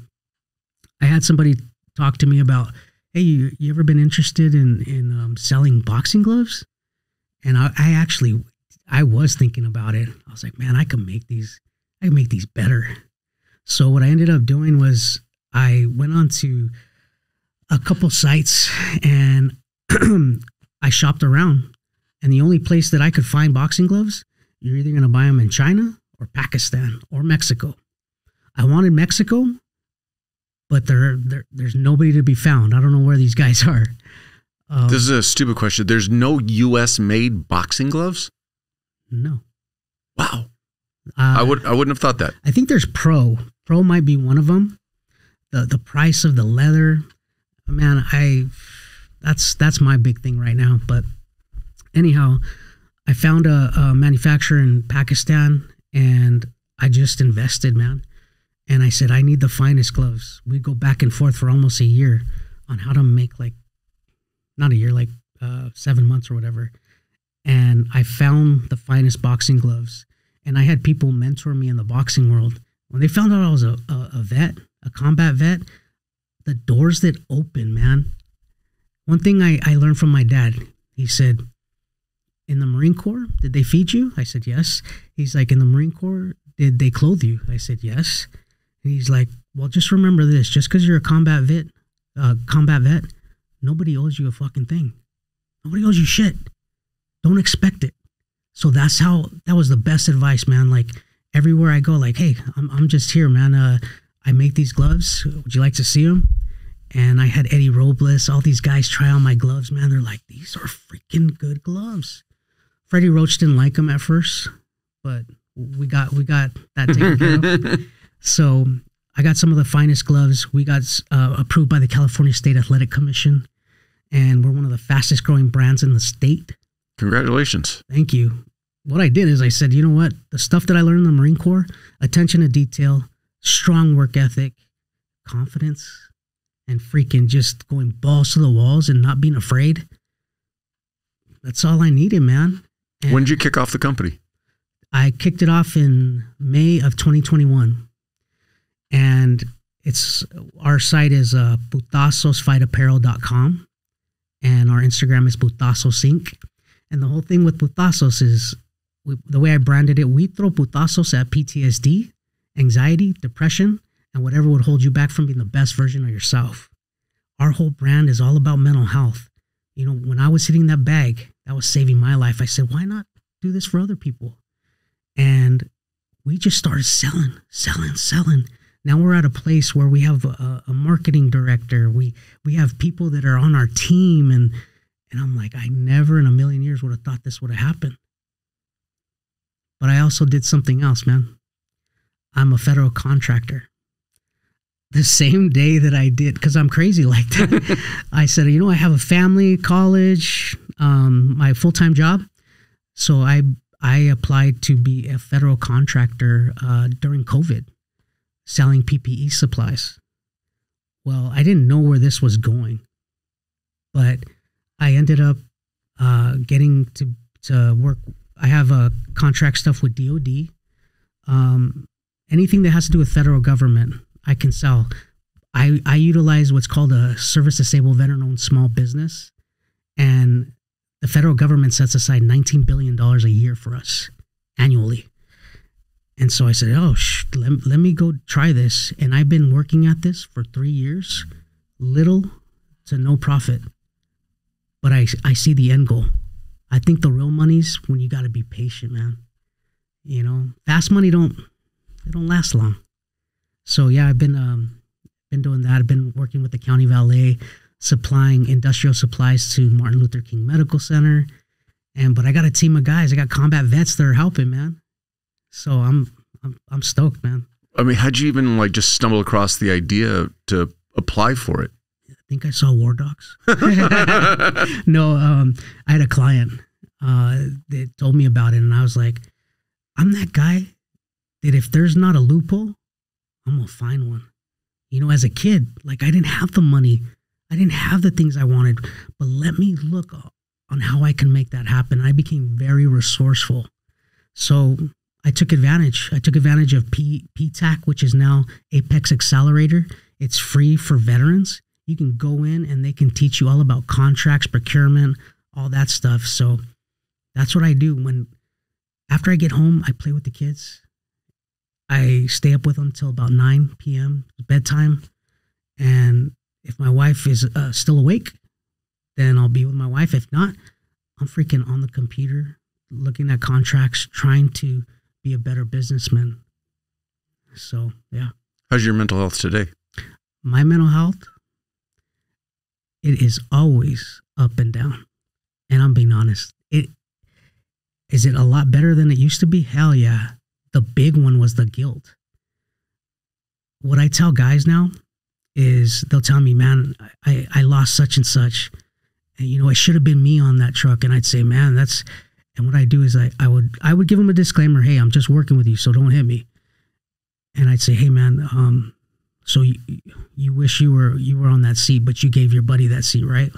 had somebody talk to me about, hey, you ever been interested in selling boxing gloves? And I was thinking about it. I was like, man, I can make these better. So what I ended up doing was I went on to a couple sites, and I shopped around, and the only place that I could find boxing gloves, you're either going to buy them in China or Pakistan or Mexico. I wanted Mexico, but there's nobody to be found. I don't know where these guys are. This is a stupid question. There's no U.S. made boxing gloves? No. Wow. I wouldn't have thought that. I think there's Pro. Pro might be one of them. The price of the leather, man, that's my big thing right now. But anyhow, I found a manufacturer in Pakistan, and I just invested, man. And I said, I need the finest gloves. We'd go back and forth for almost a year on how to make, like, not a year, like 7 months or whatever. And I found the finest boxing gloves. And I had people mentor me in the boxing world. When they found out I was a vet, a combat vet, the doors that open, man. One thing I learned from my dad, he said, in the Marine Corps, did they feed you? I said, yes. He's like, in the Marine Corps, did they clothe you? I said, yes. And he's like, well, just remember this. Just because you're a combat vet, nobody owes you a fucking thing. Nobody owes you shit. Don't expect it. So that was the best advice, man. Like, everywhere I go, like, hey, I'm just here, man. I make these gloves. Would you like to see them? And I had Eddie Robles, all these guys try on my gloves, man. They're like, these are freaking good gloves. Freddie Roach didn't like them at first, but we got that taken care of. So I got some of the finest gloves. We got approved by the California State Athletic Commission, and we're one of the fastest growing brands in the state. Congratulations. Thank you. What I did is I said, you know what? The stuff that I learned in the Marine Corps, attention to detail, strong work ethic, confidence, and freaking just going balls to the walls and not being afraid. That's all I needed, man. And when did you kick off the company? I kicked it off in May of 2021. And our site is putasosfightapparel.com. And our Instagram is Putasos Inc. And the whole thing with Putasos is, the way I branded it, we throw Putasos at PTSD, anxiety, depression, and whatever would hold you back from being the best version of yourself. Our whole brand is all about mental health. You know, when I was hitting that bag, that was saving my life. I said, why not do this for other people? And we just started selling. Now we're at a place where we have a marketing director. We have people that are on our team. And I'm like, I never in a million years would have thought this would have happened. But I also did something else, man. I'm a federal contractor. The same day that I did, because I'm crazy like that, I said, you know, I have a family, college, my full-time job. So I applied to be a federal contractor during COVID, selling PPE supplies. Well, I didn't know where this was going, but I ended up getting to work. I have contract stuff with DOD. Anything that has to do with federal government, I can sell. I utilize what's called a service-disabled veteran-owned small business, and the federal government sets aside $19 billion a year for us annually. And so I said, let me go try this. And I've been working at this for 3 years, little to no profit. But I see the end goal. I think the real money's when you got to be patient, man. You know, fast money don't last long. So yeah, I've been doing that. I've been working with the county valet, supplying industrial supplies to Martin Luther King Medical Center. But I got a team of guys. I got combat vets that are helping, man. So I'm stoked, man. I mean, how'd you even just stumble across the idea to apply for it? I think I saw War Dogs. No, I had a client that told me about it, and I was like, I'm that guy that if there's not a loophole, I'm gonna find one. You know, as a kid, I didn't have the money, I didn't have the things I wanted, but let me look on how I can make that happen. I became very resourceful. So I took advantage. I took advantage of PTAC, which is now Apex Accelerator. It's free for veterans. You can go in and they can teach you all about contracts, procurement, all that stuff. So that's what I do. After I get home, I play with the kids. I stay up with them till about 9 p.m. bedtime. And if my wife is still awake, then I'll be with my wife. If not, I'm freaking on the computer, looking at contracts, trying to be a better businessman. So, yeah. How's your mental health today? My mental health, it is always up and down. And I'm being honest. Is it a lot better than it used to be? Hell yeah. The big one was the guilt. What I tell guys now is they'll tell me, man, I lost such and such. And, you know, it should have been me on that truck. And I'd say, man, and what I do is I would give them a disclaimer. Hey, I'm just working with you, so don't hit me. And I'd say, hey, man, so you wish you were on that seat, but you gave your buddy that seat, right?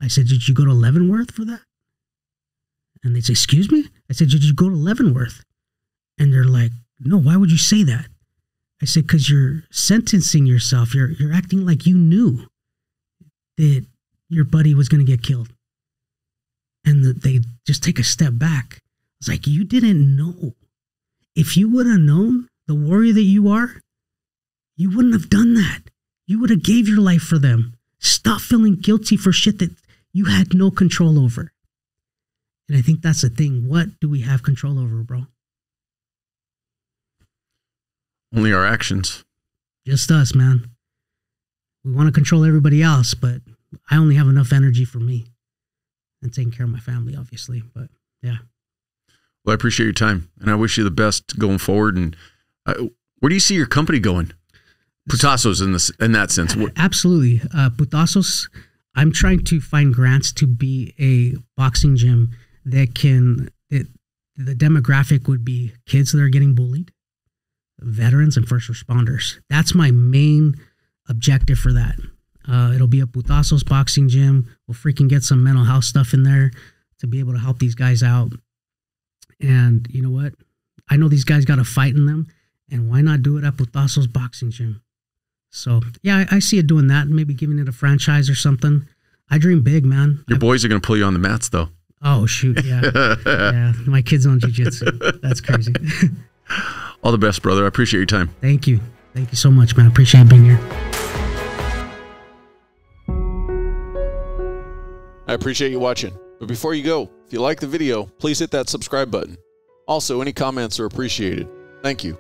I said, did you go to Leavenworth for that? And they'd say, excuse me? I said, did you go to Leavenworth? And they're like, no, why would you say that? I said, because you're sentencing yourself. You're acting like you knew that your buddy was going to get killed. And they just take a step back. It's like, you didn't know. If you would have known the warrior that you are, you wouldn't have done that. You would have gave your life for them. Stop feeling guilty for shit that you had no control over. And I think that's the thing. What do we have control over, bro? Only our actions. Just us, man. We want to control everybody else, but I only have enough energy for me and taking care of my family, obviously. But yeah. Well, I appreciate your time, and I wish you the best going forward. And where do you see your company going? Putasos in that sense. Absolutely. Putasos, I'm trying to find grants to be a boxing gym that the demographic would be kids that are getting bullied, veterans, and first responders. That's my main objective for that. It'll be a Putasos boxing gym. We'll freaking get some mental health stuff in there to be able to help these guys out. And you know what? I know these guys got a fight in them, and why not do it at Putasos boxing gym? So yeah, I see it doing that, maybe giving it a franchise or something. I dream big, man. Your boys are going to pull you on the mats, though. Oh, shoot, yeah. Yeah, my kid's on jiu-jitsu. That's crazy. All the best, brother. I appreciate your time. Thank you. Thank you so much, man. I appreciate being here. I appreciate you watching. But before you go, if you like the video, please hit that subscribe button. Also, any comments are appreciated. Thank you.